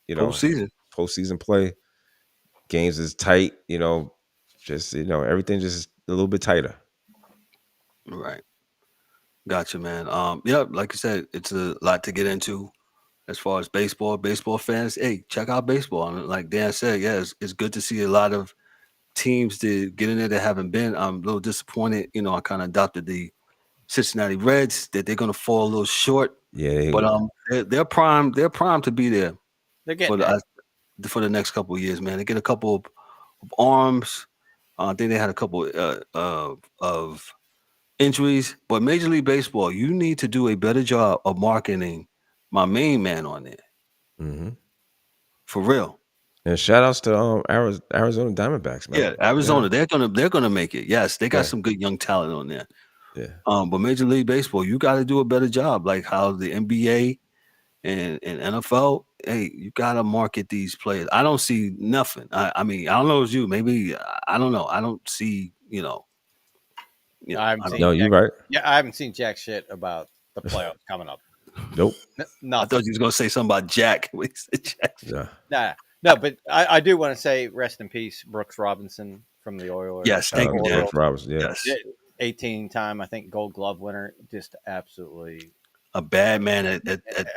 postseason play, games is tight. Just everything just a little bit tighter. Right. Gotcha, man. Yeah, like you said, it's a lot to get into as far as baseball. Baseball fans, hey, check out baseball. And like Dan said, yeah, it's good to see a lot of teams to get in there that haven't been. I'm a little disappointed. I kind of adopted the Cincinnati Reds that they're going to fall a little short. Yeah, but they're primed. They're primed to be there. They're getting for the next couple of years, man. They get a couple of arms. I think they had a couple of injuries. But Major League Baseball, you need to do a better job of marketing my main man on there. Mm-hmm. For real. And shout outs to Arizona Diamondbacks, man. Yeah, Arizona, they're gonna make it. Yes, they got Yeah. some good young talent on there. Yeah. But Major League Baseball, you got to do a better job, like how the NBA and NFL. Hey, you got to market these players. I don't see nothing. I mean, I don't know as you. Maybe I don't know. I don't see. I haven't I don't. seen. No, you're Jack, right. yeah, I haven't seen jack shit about the playoffs coming up. Nope. I Nothing. thought you was gonna say something about Jack. When he said Jack. Yeah. No, but I do want to say rest in peace, Brooks Robinson from the Oilers. Yes, thank you, Dan. Orioles. Robinson, yeah. Yes, 18-time, I think, Gold Glove winner. Just absolutely, a bad man at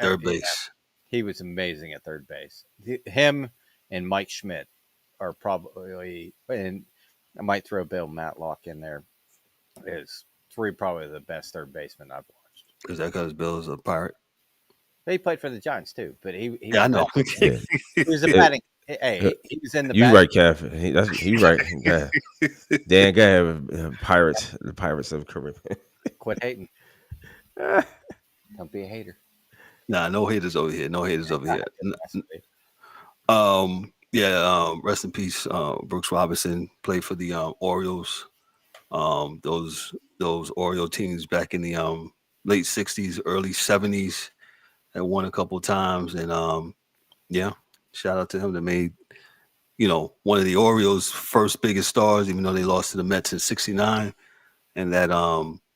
third base. he was amazing at third base. Him and Mike Schmidt are probably, and I might throw Bill Matlock in there, is probably the best third baseman I've watched. Is that because Bill's a pirate? He played for the Giants too, but he Yeah, I know. Yeah. he was a batting. Hey, he was in the. You batting. right, Kev. He right. Yeah. Dan, go ahead. Pirates, the Pirates of the Caribbean. Quit hating. Don't be a hater. Nah, no haters over here. No haters over here. Rest in peace. Brooks Robinson played for the Orioles. Those Oriole teams back in the late '60s, early '70s, that won a couple of times, and shout out to him that made one of the Orioles' first biggest stars, even though they lost to the Mets in '69 and that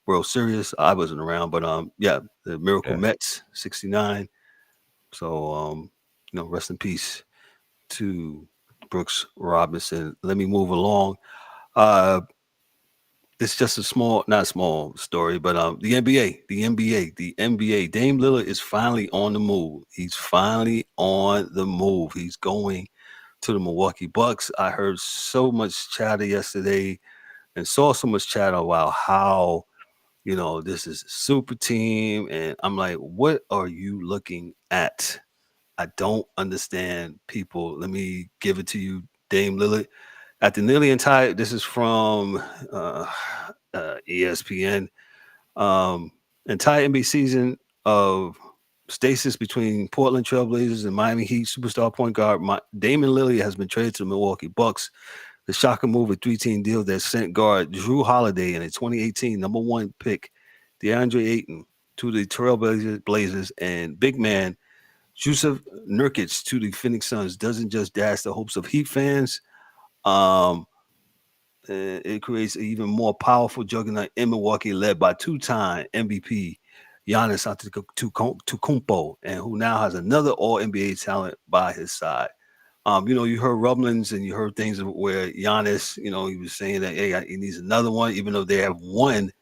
World Series. I wasn't around, but the Miracle Mets '69. So rest in peace to Brooks Robinson. Let me move along. It's just not small story, but the NBA. Dame Lillard is finally on the move. He's finally on the move. He's going to the Milwaukee Bucks. I heard so much chatter yesterday and saw so much chatter about how, this is a super team. And I'm like, what are you looking at? I don't understand people. Let me give it to you, Dame Lillard. At the nearly entire, this is from ESPN, entire NBA season of stasis between Portland Trailblazers and Miami Heat superstar point guard Damian Lillard has been traded to the Milwaukee Bucks. The shocker move, a 3-team deal that sent guard Drew Holiday and a 2018 number 1 pick, DeAndre Ayton, to the Trailblazers, and big man Jusuf Nurkic to the Phoenix Suns doesn't just dash the hopes of Heat fans. It creates an even more powerful juggernaut in Milwaukee, led by 2-time MVP Giannis Antetokounmpo, and who now has another All-NBA talent by his side. You heard rumblings and you heard things where Giannis, he was saying that he needs another one, even though they have won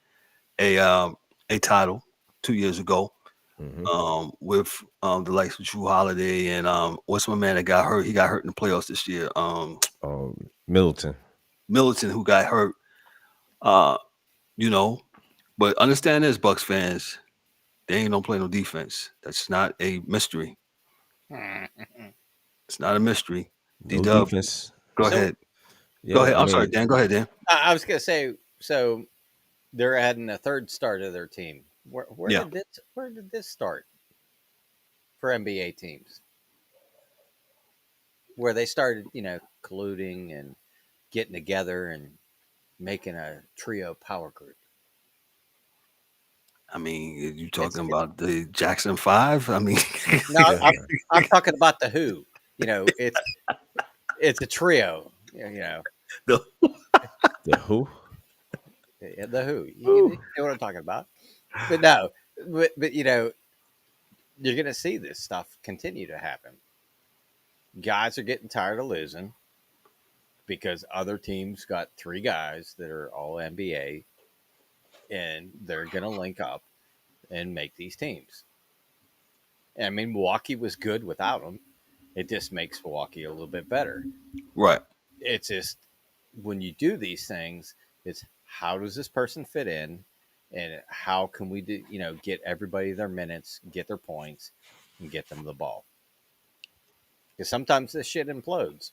a title 2 years ago. Mm-hmm. With the likes of Drew Holiday and what's my man that got hurt? He got hurt in the playoffs this year. Middleton, who got hurt. But understand this, Bucks fans, they ain't don't play no defense. That's not a mystery. It's not a mystery. No D-Dub, defense. go ahead. Yeah, Go ahead. I'm sorry, Dan. Go ahead, Dan. I was gonna say, so they're adding a third star to their team. Where did this start for NBA teams? Where they started, colluding and getting together and making a trio power group. I mean, are you talking about the Jackson 5? I mean, no, I'm talking about the Who. It's a trio. The Who? The Who. You know what I'm talking about. But no, but you're going to see this stuff continue to happen. Guys are getting tired of losing because other teams got 3 guys that are all NBA, and they're going to link up and make these teams. I mean, Milwaukee was good without them. It just makes Milwaukee a little bit better. Right. It's just when you do these things, it's how does this person fit in, and how can we do, get everybody their minutes, get their points, and get them the ball. Because sometimes this shit implodes.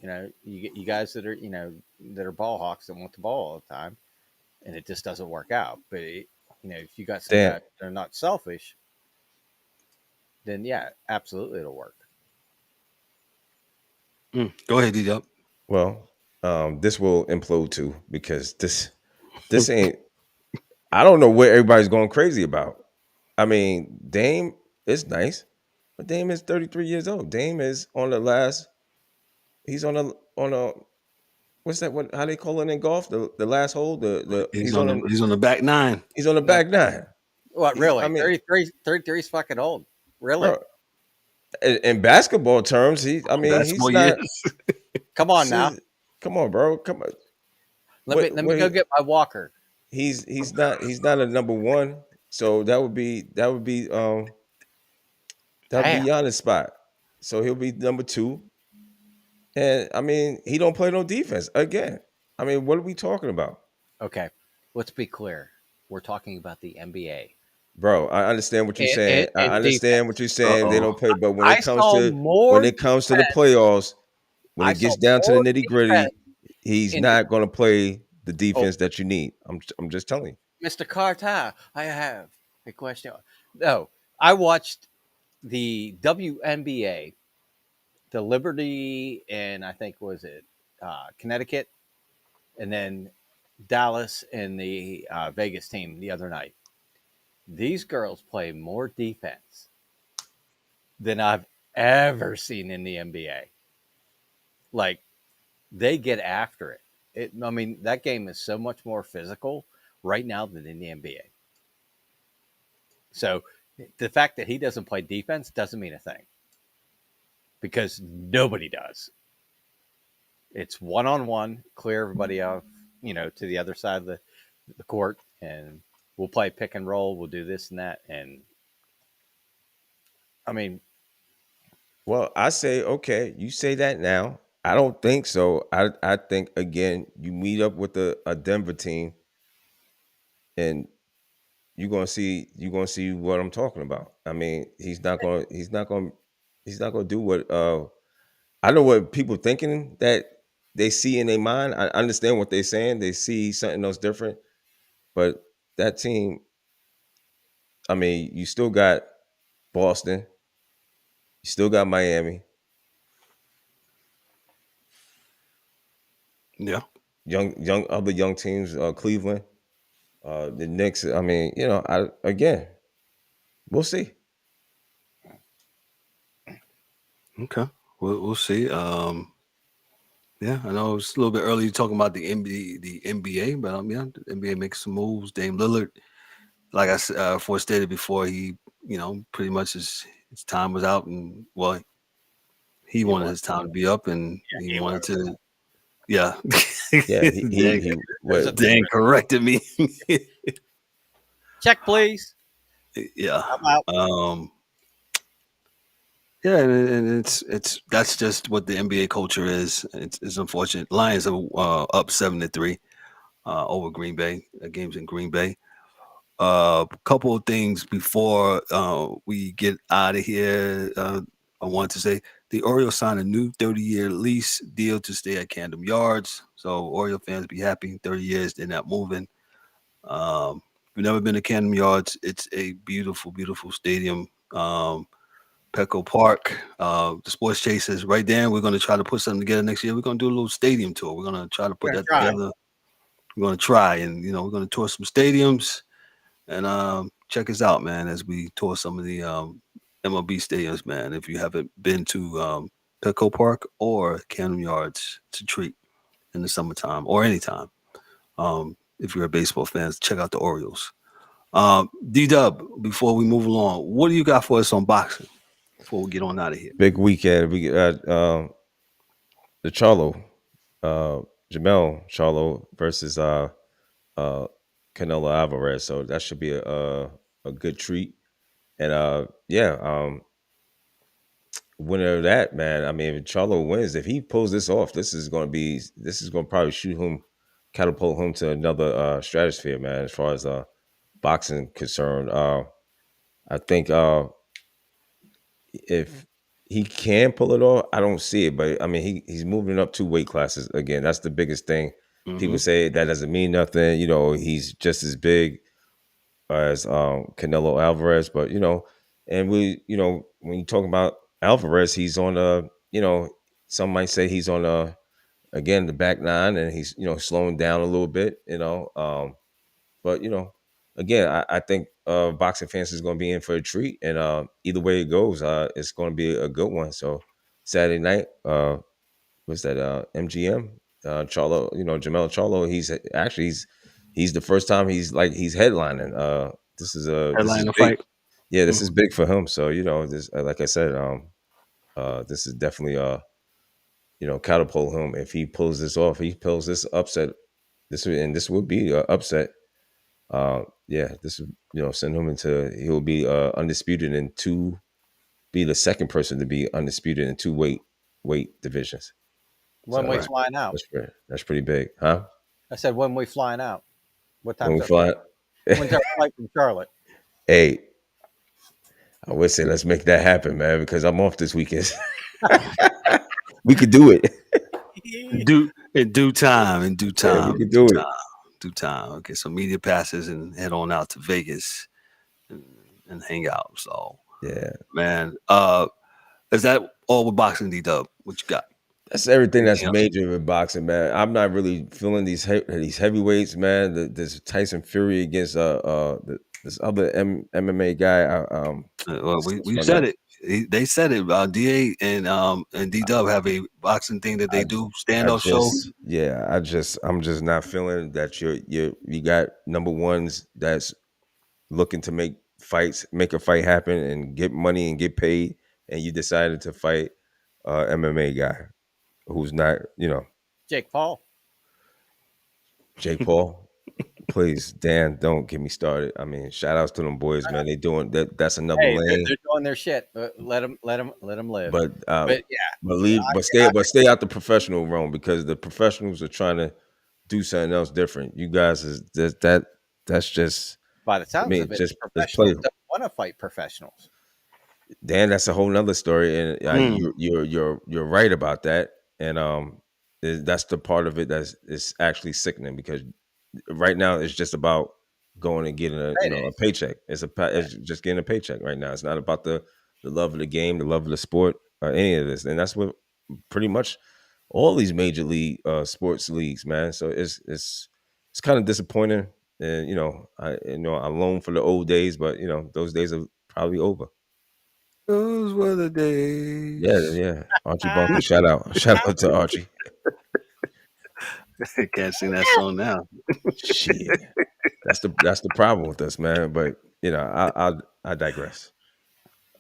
You guys that are, that are ball hawks that want the ball all the time. and it just doesn't work out. But if you got some guys that are not selfish, then yeah, absolutely it'll work. Go ahead, DJ. Well, this will implode too, because this ain't. I don't know what everybody's going crazy about. I mean, Dame is nice, but Dame is 33 years old. Dame is on the last. He's on a what's that? What, how they call it in golf? The last hole. He's on the back nine. He's on the back nine. What, really? 33 is fucking old. Really? Bro, in basketball terms, he's not. Come on now. Come on, bro. Come on. Let me go get my walker. He's not a number one. So that would be Giannis' spot. So he'll be number 2. And I mean, he don't play no defense again. I mean, what are we talking about? Okay, let's be clear. We're talking about the NBA. Bro, I understand what you're saying. I understand what you're saying. They don't play, but when it comes to the playoffs, when it gets down to the nitty gritty, he's not going to play the defense that you need. I'm just telling you, Mr. Carter. I have a question. No, I watched the WNBA, the Liberty, and I think was it Connecticut, and then Dallas and the Vegas team the other night. These girls play more defense than I've ever seen in the NBA. Like, they get after it. I mean, that game is so much more physical right now than in the NBA. So the fact that he doesn't play defense doesn't mean a thing, because nobody does. It's one-on-one, clear everybody out, to the other side of the court, and we'll play pick and roll. We'll do this and that. And I mean, well, I say, okay, you say that now. I don't think so. I think, again, you meet up with a Denver team, and you're gonna see what I'm talking about. I mean, he's not gonna do what I know what people thinking that they see in their mind. I understand what they're saying. They see something else different, but that team, I mean, you still got Boston, you still got Miami. Yeah. Other young teams, Cleveland, the Knicks. I mean, we'll see. Okay, we'll see. Yeah, I know it's a little bit early talking about the NBA, but the NBA makes some moves. Dame Lillard, like I said, stated before, he pretty much his time was out, and he wanted his time to be up, and he wanted to. Yeah. Yeah, he Dan corrected me. Check, please. Yeah. I'm out. Yeah, and that's just what the NBA culture is. It's unfortunate. Lions are up 7-3 over Green Bay. Games in Green Bay. A couple of things before we get out of here. I want to say the Orioles signed a new 30-year lease deal to stay at Camden Yards. So Oriole fans be happy. 30 years, they're not moving. We've never been to Camden Yards. It's a beautiful, beautiful stadium. Petco Park, the Sports Chasers, right there. We're going to try to put something together next year. We're going to do a little stadium tour. We're going to try to put that together. We're going to try, and we're going to tour some stadiums, and check us out, man, as we tour some of the MLB stadiums, man. If you haven't been to Petco Park or Camden Yards, it's a treat in the summertime or anytime. If you're a baseball fan, check out the Orioles. D-Dub, before we move along, what do you got for us on boxing before we get on out of here? Big weekend. We got the Charlo, Jamel Charlo versus Canelo Alvarez. So that should be a good treat. And winner of that, man. I mean, if Charlo wins, if he pulls this off, this is going to probably catapult him to another stratosphere, man. As far as boxing concerned, I think if he can pull it off, I don't see it, but I mean, he's moving up 2 weight classes again. That's the biggest thing. People say that doesn't mean nothing. You know, he's just as big as Canelo Alvarez, but and when you talk about Alvarez, he's on some might say he's on again the back nine, and he's slowing down a little bit. But again, I think boxing fans is going to be in for a treat, and either way it goes, it's going to be a good one. So Saturday night, what's that? MGM, Charlo, Jamel Charlo. He's the first time he's headlining. This is Headline big. fight. Yeah, this is big for him. So this like I said, this is definitely catapult him if he pulls this off. He pulls this upset. This would be an upset. Yeah, this would send him into. He'll be undisputed in two. Be the second person to be undisputed in two weight divisions. When So we flying out? That's pretty big, huh? I said, when we flying out? What time? When we fly? When's our flight from Charlotte? Hey, I would say let's make that happen, man, because I'm off this weekend. We could do it. In due time. Yeah, we could do it. Due time. Okay, so media passes and head on out to Vegas and hang out. So yeah, man. Is that all with boxing, D-Dub? What you got? That's everything that's major with boxing, man. I'm not really feeling these heavyweights, man. This Tyson Fury against this other MMA guy. Well, we said it. They said it. DA and D-Dub have a boxing thing that they do standoff shows. Yeah, I'm just not feeling that you got number ones that's looking to make a fight happen and get money and get paid, and you decided to fight MMA guy who's not, Jake Paul. Please, Dan, don't get me started. I mean, shout outs to them boys, man. They doing that. That's another lane. They're doing their shit. Let them live. But yeah, stay out the professional realm, because the professionals are trying to do something else different. You guys that's just, by the sounds of it, just professionals don't want to fight professionals. Dan, that's a whole nother story, and you're right about that. And that's the part of it is actually sickening, because right now it's just about going and getting a paycheck. It's just getting a paycheck right now. It's not about the love of the game, the love of the sport, or any of this. And that's what pretty much all these major league sports leagues, man. So it's kind of disappointing. And I long for the old days, but those days are probably over. Those were the days. Yeah. Archie Bunker, shout out to Archie. I can't sing that song now. Shit, that's the problem with us, man. But I digress.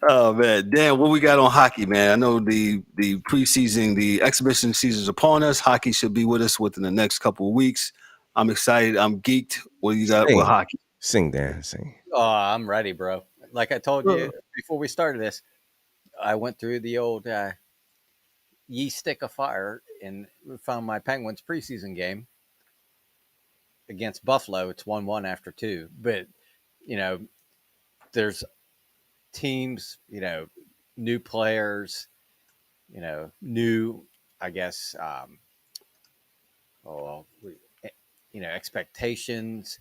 Oh man, Dan, what we got on hockey, man? I know the preseason, the exhibition season is upon us. Hockey should be with us within the next couple of weeks. I'm excited. I'm geeked. What do you got with hockey? Sing, Dan, sing. Oh, I'm ready, bro. Like I told you before we started this, I went through the old ye stick of fire and found my Penguins preseason game against Buffalo. It's 1-1 after 2. But, there's teams, new players, new, I guess, expectations,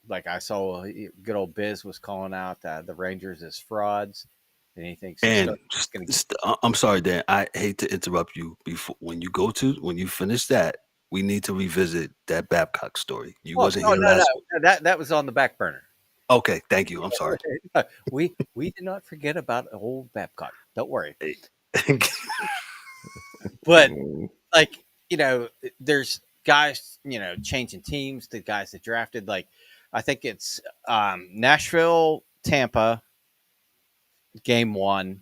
like I saw good old Biz was calling out the Rangers as frauds. And he thinks I'm sorry, Dan. I hate to interrupt you. When you finish that, we need to revisit that Babcock story. You wasn't here last week. That was on the back burner. Okay, thank you. I'm sorry. We did not forget about old Babcock. Don't worry. But there's guys, changing teams. The guys that drafted, I think it's Nashville, Tampa. Game 1,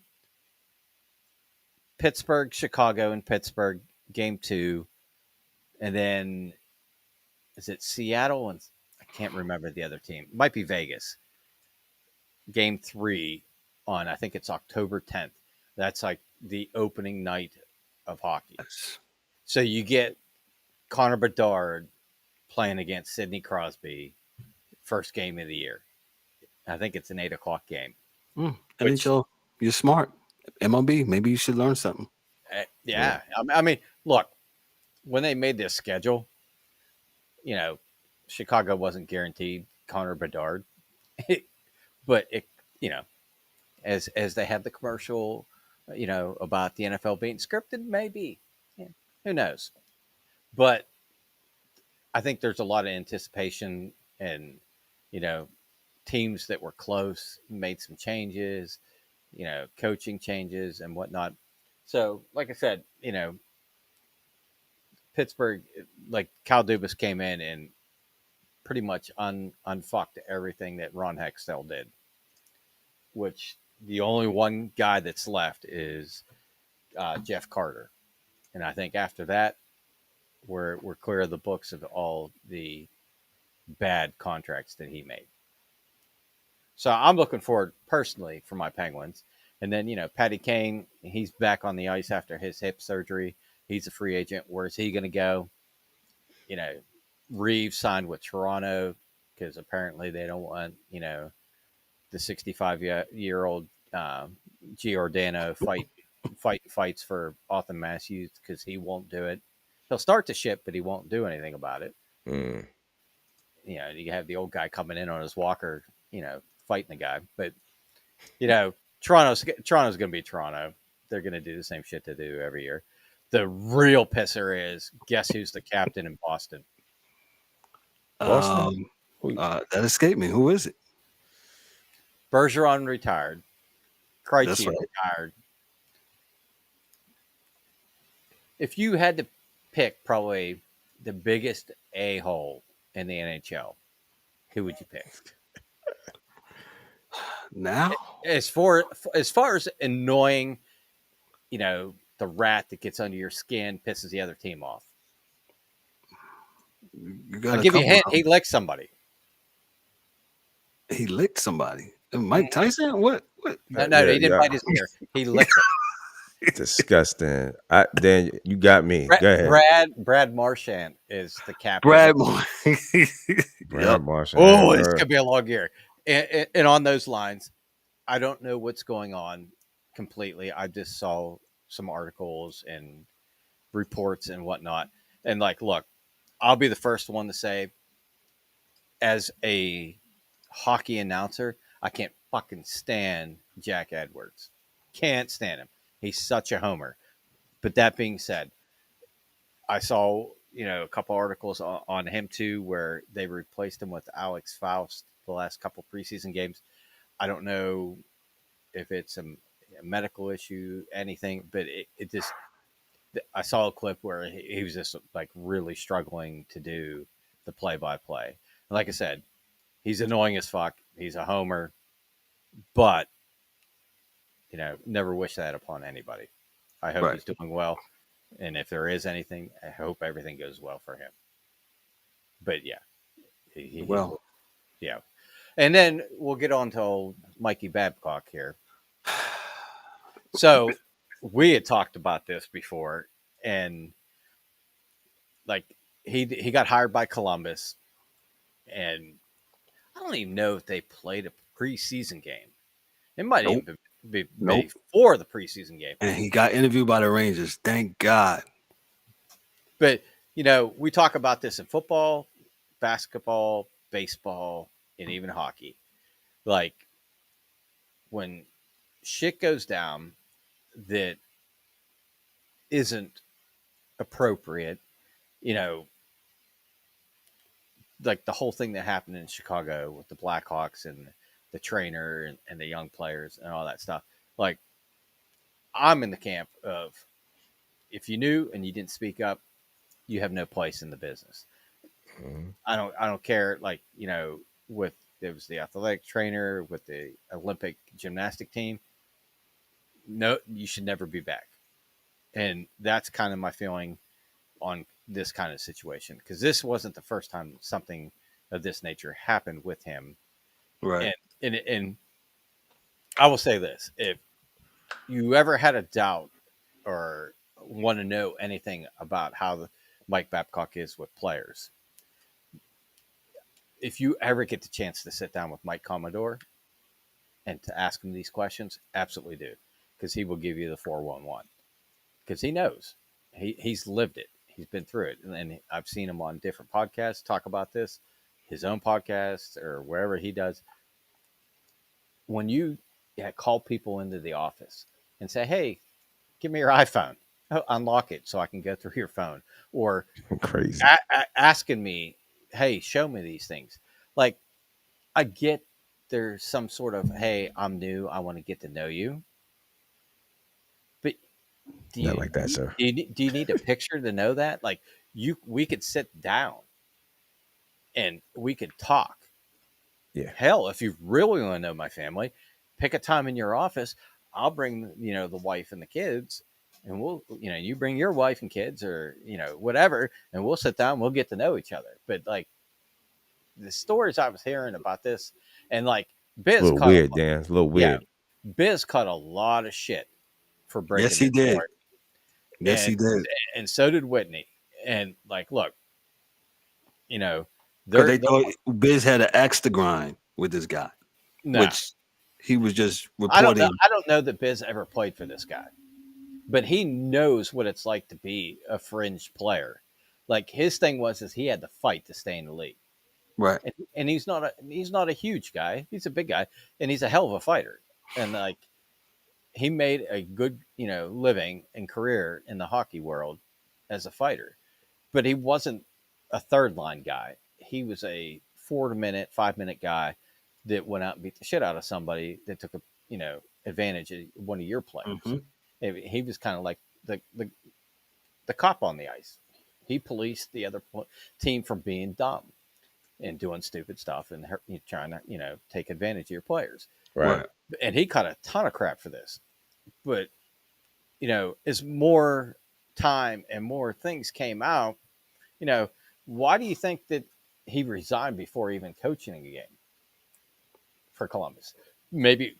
Pittsburgh, Chicago, and Pittsburgh, game 2, and then is it Seattle? And I can't remember the other team. It might be Vegas. Game 3 on, I think it's October 10th. That's like the opening night of hockey. So you get Connor Bedard playing against Sidney Crosby, first game of the year. I think it's an 8:00 game. NHL, you're smart. MLB, maybe you should learn something. Yeah. I mean, look, when they made this schedule, you know, Chicago wasn't guaranteed Connor Bedard, but it, you know, as they had the commercial, you know, about the NFL being scripted, maybe, yeah, who knows? But I think there's a lot of anticipation, and you know, teams that were close made some changes, you know, coaching changes and whatnot. So, like I said, you know, Pittsburgh, like Kyle Dubas came in and pretty much unfucked everything that Ron Hextall did, which the only one guy that's left is Jeff Carter. And I think after that, we're clear of the books of all the bad contracts that he made. So I'm looking forward personally for my Penguins. And then, you know, Patty Kane, he's back on the ice after his hip surgery. He's a free agent. Where's he going to go? You know, Reeves signed with Toronto because apparently they don't want, you know, the 65-year-old Giordano fights for Austin Matthews because he won't do it. He'll start the ship, but he won't do anything about it. Mm. You know, you have the old guy coming in on his walker, you know, fighting the guy. But, you know, Toronto's going to be Toronto. They're going to do the same shit they do every year. The real pisser is, guess who's the captain in Boston? Boston? That escaped me. Who is it? Bergeron retired. Krejci right. retired. If you had to pick probably the biggest a-hole in the NHL, who would you pick? Now? As far as annoying, you know, the rat that gets under your skin, pisses the other team off. I'll give you a hint. He licked somebody. He licked somebody. Mike Tyson? What? No, he didn't bite his ear. He licked it. Disgusting. Dan, you got me. Go ahead. Brad Marchand is the captain. Brad Marchand. Oh, this could be a long year. And on those lines, I don't know what's going on completely. I just saw some articles and reports and whatnot. And like, look, I'll be the first one to say, as a hockey announcer, I can't fucking stand Jack Edwards. Can't stand him. He's such a homer. But that being said, I saw, you know, a couple articles on him too, where they replaced him with Alex Faust the last couple preseason games. I don't know if it's a medical issue, anything, but it just, I saw a clip where he was just like really struggling to do the play-by-play. Like I said, he's annoying as fuck. He's a homer, but, you know, never wish that upon anybody. I hope he's doing well. And if there is anything, I hope everything goes well for him. But yeah, yeah. And then we'll get on to old Mikey Babcock here. So we had talked about this before, and like he got hired by Columbus, and I don't even know if they played a preseason game. It might even be before the preseason game. And he got interviewed by the Rangers. Thank God. But, you know, we talk about this in football, basketball, baseball, and even hockey. Like, when shit goes down that isn't appropriate, you know, like the whole thing that happened in Chicago with the Blackhawks and the trainer and the young players and all that stuff. Like, I'm in the camp of, if you knew and you didn't speak up, you have no place in the business. Mm-hmm. I don't care. Like, you know, there was the athletic trainer with the Olympic gymnastic team. No, you should never be back. And that's kind of my feeling on this kind of situation, because this wasn't the first time something of this nature happened with him. Right. And I will say this: if you ever had a doubt or want to know anything about how Mike Babcock is with players, if you ever get the chance to sit down with Mike Commodore and to ask him these questions, absolutely do, because he will give you the 411, because he knows. He's lived it. he's been through it, and I've seen him on different podcasts talk about this, his own podcast or wherever he does. When you call people into the office and say, "Hey, give me your iPhone, unlock it so I can go through your phone," or Crazy. asking me, "Hey, show me these things," like I get there's some sort of, "Hey, I'm new, I want to get to know you," but Not like that, sir. do you need a picture to know that? Like we could sit down and we could talk. Yeah. Hell, if you really want to know my family, pick a time in your office. I'll bring, the wife and the kids, and we'll, you bring your wife and kids, or, whatever, and we'll sit down, we'll get to know each other. But like the stories I was hearing about this, and like Biz A little caught weird, Dan. It's a little weird. Biz caught a lot of shit for breaking. Yes, he did. Apart. Yes, he did. And so did Whitney. And like, look, because they thought Biz had an axe to grind with this guy, which he was just reporting. I don't know that Biz ever played for this guy, but he knows what it's like to be a fringe player. Like his thing was he had to fight to stay in the league, right? And he's not a huge guy. He's a big guy, and he's a hell of a fighter. And like he made a good living and career in the hockey world as a fighter, but he wasn't a third line guy. He was a 4-minute, 5-minute guy that went out and beat the shit out of somebody that took advantage of one of your players. Mm-hmm. He was kind of like the cop on the ice. He policed the other team from being dumb and doing stupid stuff and trying to take advantage of your players. Right. And he caught a ton of crap for this. But as more time and more things came out, why do you think that he resigned before even coaching a game for Columbus? Maybe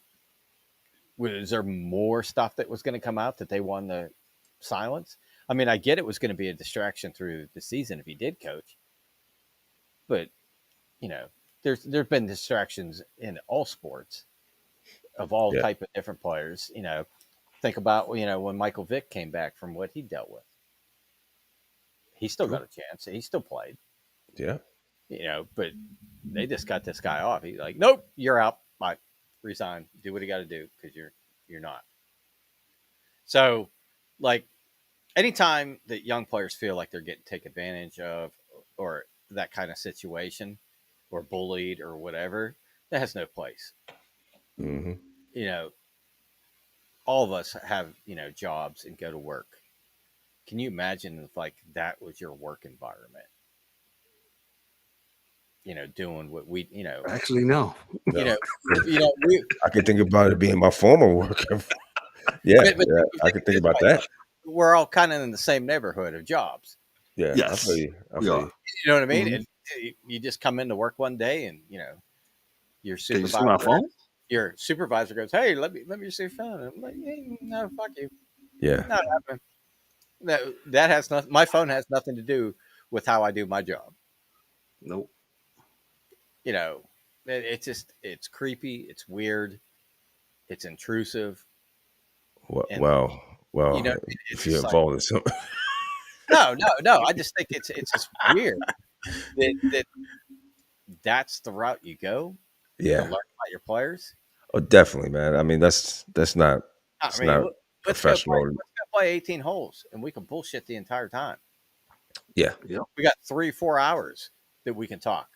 was there more stuff that was going to come out that they wanted to silence? I mean, I get it was going to be a distraction through the season if he did coach, but there's been distractions in all sports of all type of different players. Think about when Michael Vick came back from what he dealt with. He still got a chance. He still played. Yeah. But they just got this guy off. He's like, nope, you're out. Bye. Resign. Do what you got to do because you're not. So, like, anytime that young players feel like they're getting taken advantage of or that kind of situation or bullied or whatever, that has no place. Mm-hmm. All of us have, jobs and go to work. Can you imagine if like that was your work environment? Doing what we, actually, no. I could think about it being my former work. I could think about that. We're all kind of in the same neighborhood of jobs. Yeah. Yes. I feel you. You know what I mean? Mm-hmm. And you just come into work one day and, your supervisor goes, "Hey, let me see your phone." I'm like, hey, no, fuck you. Yeah. Not happening. That has nothing. My phone has nothing to do with how I do my job. Nope. It's creepy. It's weird. It's intrusive. Well, if you're involved in something. No. I just think it's just weird that's the route you go. Yeah. To learn about your players. Oh, definitely, man. I mean, that's not. Not professional. Let's go play 18 holes, and we can bullshit the entire time. Yeah. We got 3-4 hours that we can talk.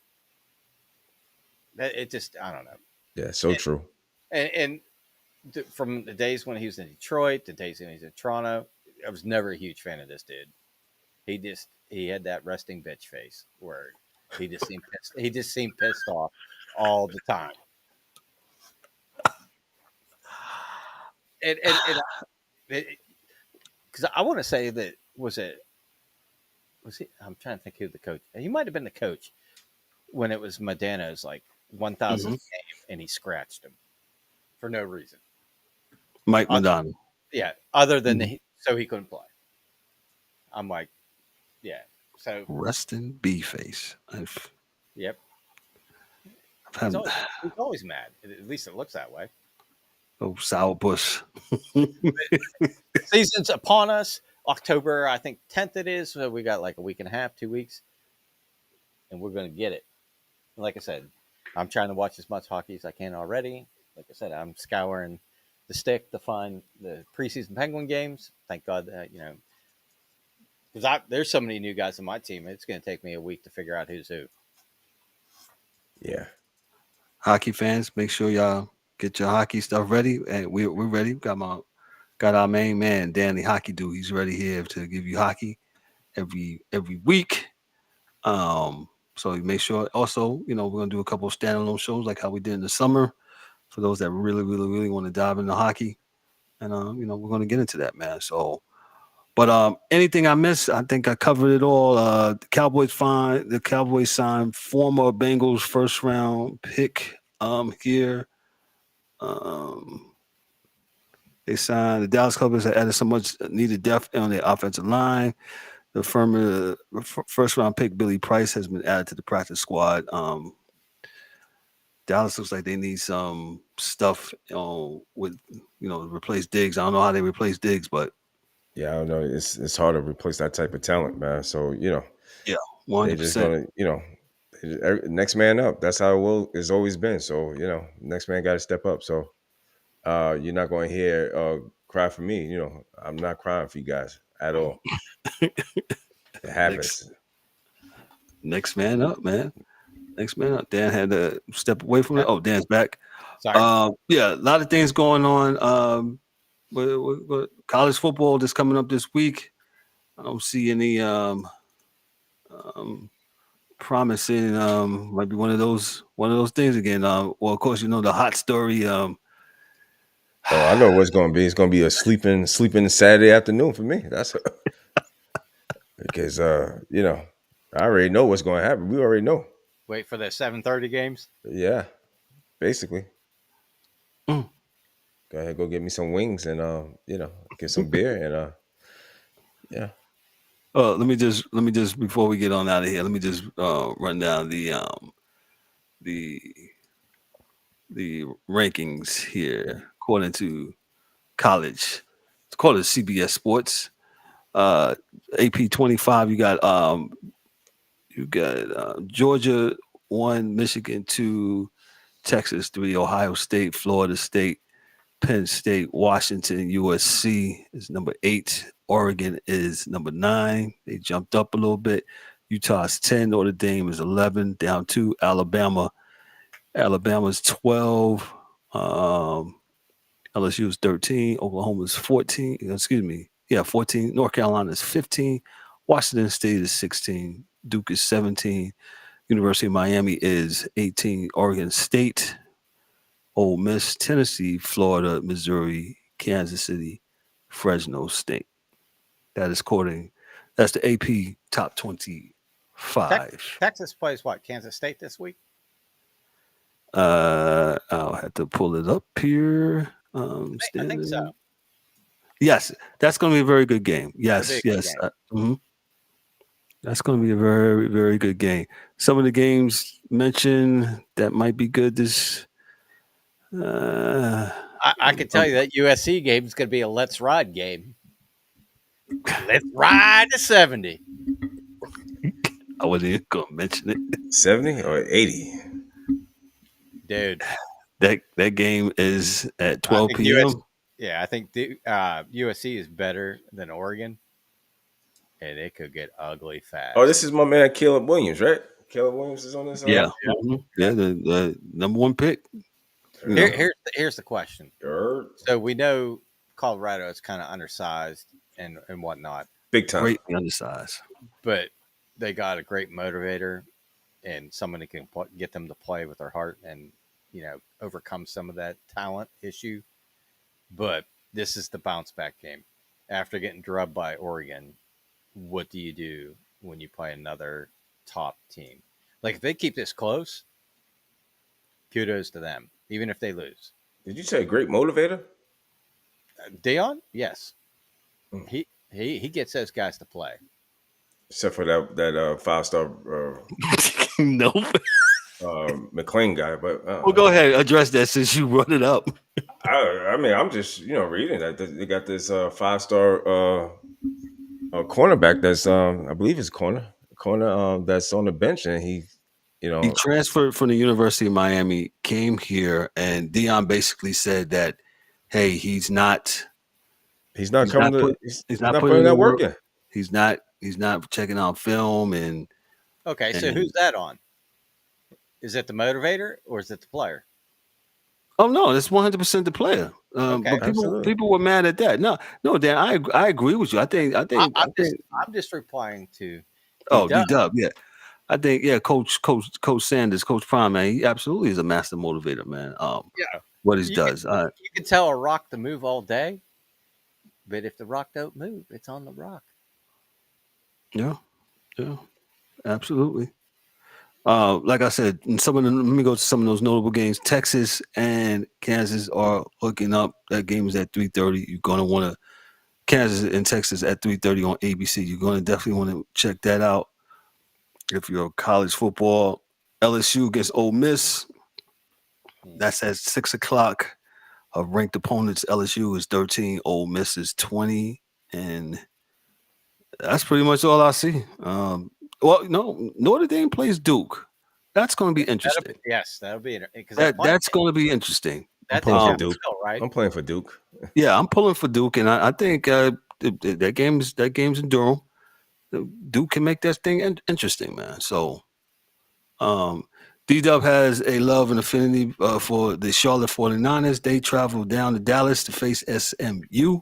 It just, I don't know. Yeah, so true. And from the days when he was in Detroit, the days when he was in Toronto, I was never a huge fan of this dude. He had that resting bitch face where he just seemed pissed off all the time. And because I want to say that was he? I'm trying to think who the coach. He might have been the coach when it was Modano's like 1,000th game, and he scratched him for no reason. Mike Modano. Yeah, other than so he couldn't play. I'm like, yeah. So resting B face. Yep. He's always mad. At least it looks that way. Oh, sourpuss. Season's upon us. October, I think 10th it is. So we got like a week and a half, 2 weeks, and we're going to get it. And like I said, I'm trying to watch as much hockey as I can already. Like I said, I'm scouring the stick to find the preseason Penguin games. Thank God that, because there's so many new guys on my team. It's going to take me a week to figure out who's who. Yeah. Hockey fans, make sure y'all get your hockey stuff ready. And we're ready. Got our main man, Danny Hockey Dude. He's ready here to give you hockey every week. So you make sure also, we're gonna do a couple of standalone shows like how we did in the summer for those that really, really, really want to dive into hockey. And we're gonna get into that, man. So but anything I missed, I think I covered it all. The Cowboys signed former Bengals first round pick here. They signed the Dallas Cowboys that added so much needed depth on their offensive line. The first round pick Billy Price has been added to the practice squad. Dallas looks like they need some stuff with replace Diggs. I don't know how they replace Diggs, but yeah, I don't know. It's hard to replace that type of talent, man. So yeah, 100%. They're just gonna next man up. That's how it's always been. So next man got to step up. So you're not going to hear cry for me. I'm not crying for you guys at all. It happens. Next man up, man. Next man up. Dan had to step away from it. Oh, Dan's back. Sorry. Yeah, a lot of things going on. College football just coming up this week. I don't see any promising. Might be one of those things again. Well, of course, the hot story. I know what's going to be. It's going to be a sleeping Saturday afternoon for me. That's because I already know what's going to happen. We already know. Wait for the 7:30 games. Yeah, basically. Go ahead, go get me some wings and get some beer and yeah. Let me just before we get on out of here, let me just run down the rankings here according to college. It's called CBS Sports. AP 25. You got Georgia 1, Michigan 2, Texas 3, Ohio State, Florida State, Penn State, Washington, USC is number 8. Oregon is number 9. They jumped up a little bit. Utah's 10. Notre Dame is 11. Down 2. Alabama. Alabama's 12. LSU is 13. Oklahoma is 14. 14. North Carolina is 15. Washington State is 16. Duke is 17. University of Miami is 18. Oregon State, Ole Miss, Tennessee, Florida, Missouri, Kansas City, Fresno State. That's the AP top 25. Texas plays what? Kansas State this week? I'll have to pull it up here. I think so. Yes, that's going to be a very good game. Yes. That's going to be a very, very good game. Some of the games mentioned that might be good this. I can tell you that USC game is going to be a let's ride game. Let's ride to 70. I wasn't even going to mention it. 70 or 80? Dude. That game is at 12 p.m. I think the USC is better than Oregon, and it could get ugly fast. Oh, this is my man Caleb Williams, right? Caleb Williams is on this. Yeah, the number 1 pick. Here's the question. Sure. So we know Colorado is kind of undersized and whatnot. Big time. Greatly undersized. But they got a great motivator and someone that can get them to play with their heart and, overcome some of that talent issue. But this is the bounce back game. After getting drubbed by Oregon, what do you do when you play another top team? Like, if they keep this close, kudos to them, even if they lose. Did you say great motivator? Deion? Yes. He gets those guys to play. Except for that 5-star Nope. McLean guy, but well, go ahead, address that since you brought it up. I mean, I'm just reading that they got this 5-star a cornerback that's I believe it's corner that's on the bench, and he He transferred from the University of Miami, came here, and Dion basically said that, hey, he's not he's not putting putting in that the work work. in. He's not checking out film and Okay, so who's that on? Is it the motivator or is it the player? oh no, it's 100% the player. Okay. But people were mad at that. No, Dan, I agree with you. I think I'm just replying to D-Dub, yeah. I think Coach Sanders, Coach Prime, man, he absolutely is a master motivator, man. Yeah. What he does. You can tell a rock to move all day, but if the rock don't move, it's on the rock. Yeah, absolutely. Like I said, let me go to some of those notable games. Texas and Kansas are hooking up. That game is at 3:30. You're gonna want to Kansas and Texas at 3:30 on ABC. You're gonna definitely want to check that out. If you're college football, LSU against Ole Miss. That's at 6:00. Of ranked opponents, LSU is 13, Ole Miss is 20, and that's pretty much all I see. Well, no, Notre Dame plays Duke. That's going to be interesting. That'll be because that's going to be interesting. I'm playing for Duke, right? I'm playing for Duke. Yeah, I'm pulling for Duke, and I think that game's in Durham. Duke can make that thing interesting, man. So, D-Dub has a love and affinity for the Charlotte 49ers. They travel down to Dallas to face SMU.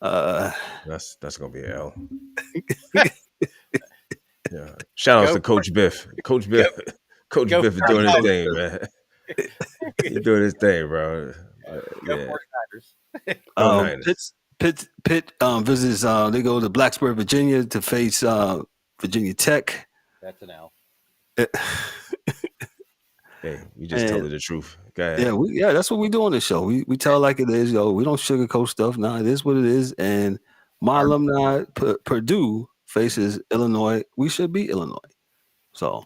That's gonna be an L. Yeah. Shout out to Coach Biff. Coach Biff is doing his thing, man. He's doing his thing, bro. Yeah. Pitt visits. They go to Blacksburg, Virginia, to face Virginia Tech. That's an L. Hey, we just tell the truth. Go ahead. Yeah, that's what we do on this show. We tell like it is, yo. We don't sugarcoat stuff. Nah, it is what it is. And my alumni, Purdue, faces Illinois. We should beat Illinois. So,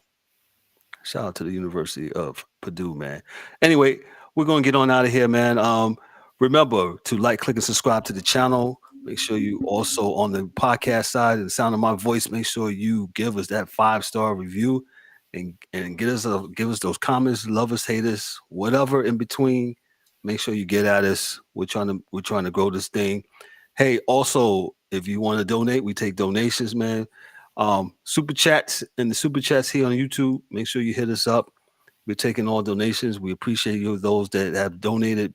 shout out to the University of Purdue, man. Anyway, we're gonna get on out of here, man. Remember to like, click, and subscribe to the channel. Make sure you also on the podcast side and the sound of my voice. Make sure you give us that 5-star review. And give us those comments, love us, hate us, whatever in between. Make sure you get at us. We're trying to grow this thing. Hey, also, if you want to donate, we take donations, man. Super chats and the super chats here on YouTube. Make sure you hit us up. We're taking all donations. We appreciate you, those that have donated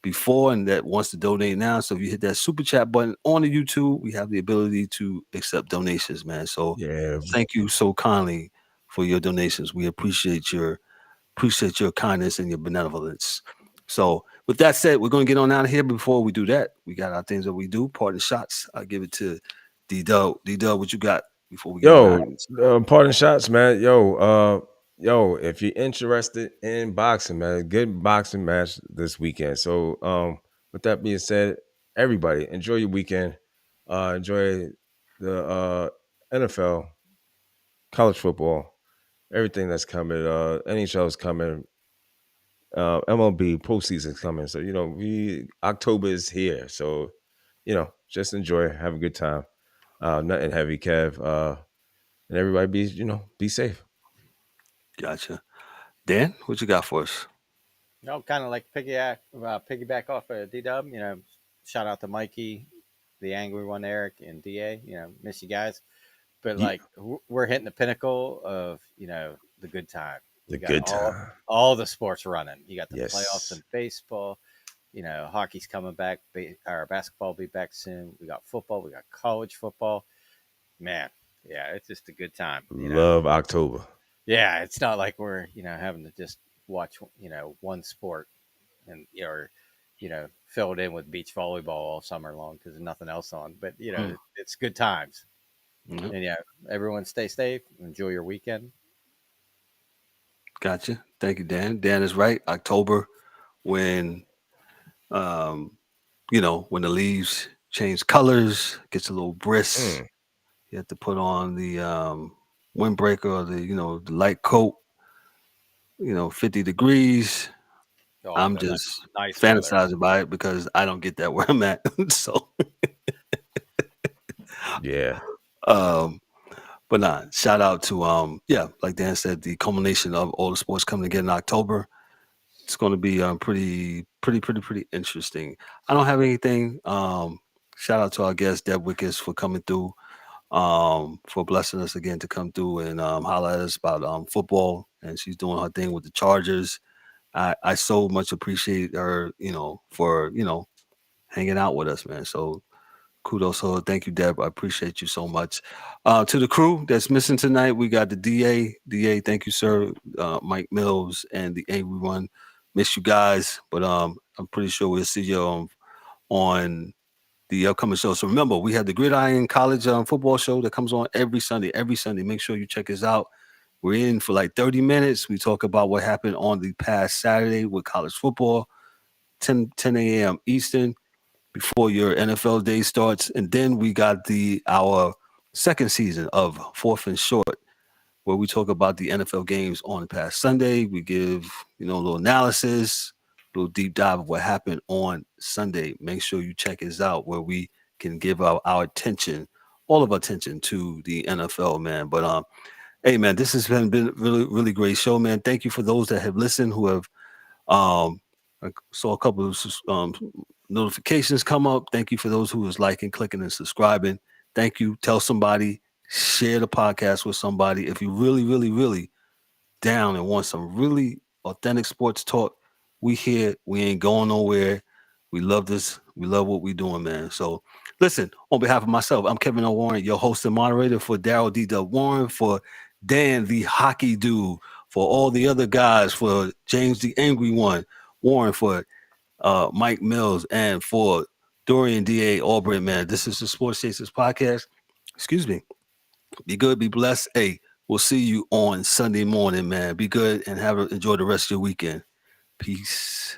before and that wants to donate now. So if you hit that super chat button on the YouTube, we have the ability to accept donations, man. So thank you so kindly for your donations. We appreciate your kindness and your benevolence. So with that said, we're going to get on out of here. Before we do that, we got our things that we do. Parting shots. I'll give it to D-Dub. D-Dub, what you got before we get on? Parting shots, man. If you're interested in boxing, man, good boxing match this weekend. So with that being said, everybody enjoy your weekend. Enjoy the NFL, college football, everything that's coming. NHL is coming. MLB postseason's coming. So October is here. So just enjoy, have a good time. Nothing heavy, Kev. And everybody be safe. Gotcha. Dan, what you got for us? Kind of like piggyback off of D-Dub. Shout out to Mikey, the angry one, Eric, and DA. Miss you guys. But we're hitting the pinnacle of the good time. The good time. All the sports running. You got the playoffs in baseball. Hockey's coming back. Our basketball will be back soon. We got football. We got college football. Man, yeah, it's just a good time. Love October. Yeah, it's not like we're having to just watch one sport and fill it in with beach volleyball all summer long because there's nothing else on. But it's good times. Mm-hmm. And everyone stay safe. Enjoy your weekend. Gotcha. Thank you, Dan. Dan is right. October, when when the leaves change colors, gets a little brisk. You have to put on the windbreaker or the light coat. 50 degrees. I'm just fantasizing by it because I don't get that where I'm at. So Yeah. But nah, shout out to like Dan said, the culmination of all the sports coming together in October. It's going to be pretty interesting. I don't have anything. Shout out to our guest Deb Whitcas for coming through, for blessing us again to come through and holler at us about football. And she's doing her thing with the Chargers. I so much appreciate her, for hanging out with us, man. So kudos. So thank you, Deb. I appreciate you so much. To the crew that's missing tonight, we got the DA. DA, thank you, sir. Mike Mills and the Angry One. Miss you guys, but I'm pretty sure we'll see you on the upcoming show. So remember, we have the Gridiron College football show that comes on every Sunday. Every Sunday, make sure you check us out. We're in for like 30 minutes. We talk about what happened on the past Saturday with college football, 10 a.m. Eastern, before your NFL day starts. And then we got our second season of Fourth and Short, where we talk about the NFL games on the past Sunday. We give, a little analysis, a little deep dive of what happened on Sunday. Make sure you check us out where we can give our attention, all of our attention to the NFL, man. But hey, man, this has been really, really great show, man. Thank you for those that have listened, who have I saw a couple of notifications come up. Thank you for those who was liking, clicking, and subscribing. Thank you. Tell somebody, share the podcast with somebody. If you really, really, really down and want some really authentic sports talk, we here. We ain't going nowhere. We love this. We love what we're doing, man. So listen, on behalf of myself, I'm Kevin O. Warren, your host and moderator, for Daryl D. Dub Warren, for Dan, the hockey dude, for all the other guys, for James, the angry one, Warren, for Mike Mills, and for Dorian D.A. Albright, man. This is the Sports Chasers podcast. Excuse me. Be good, be blessed. Hey, we'll see you on Sunday morning, man. Be good and enjoy the rest of your weekend. Peace.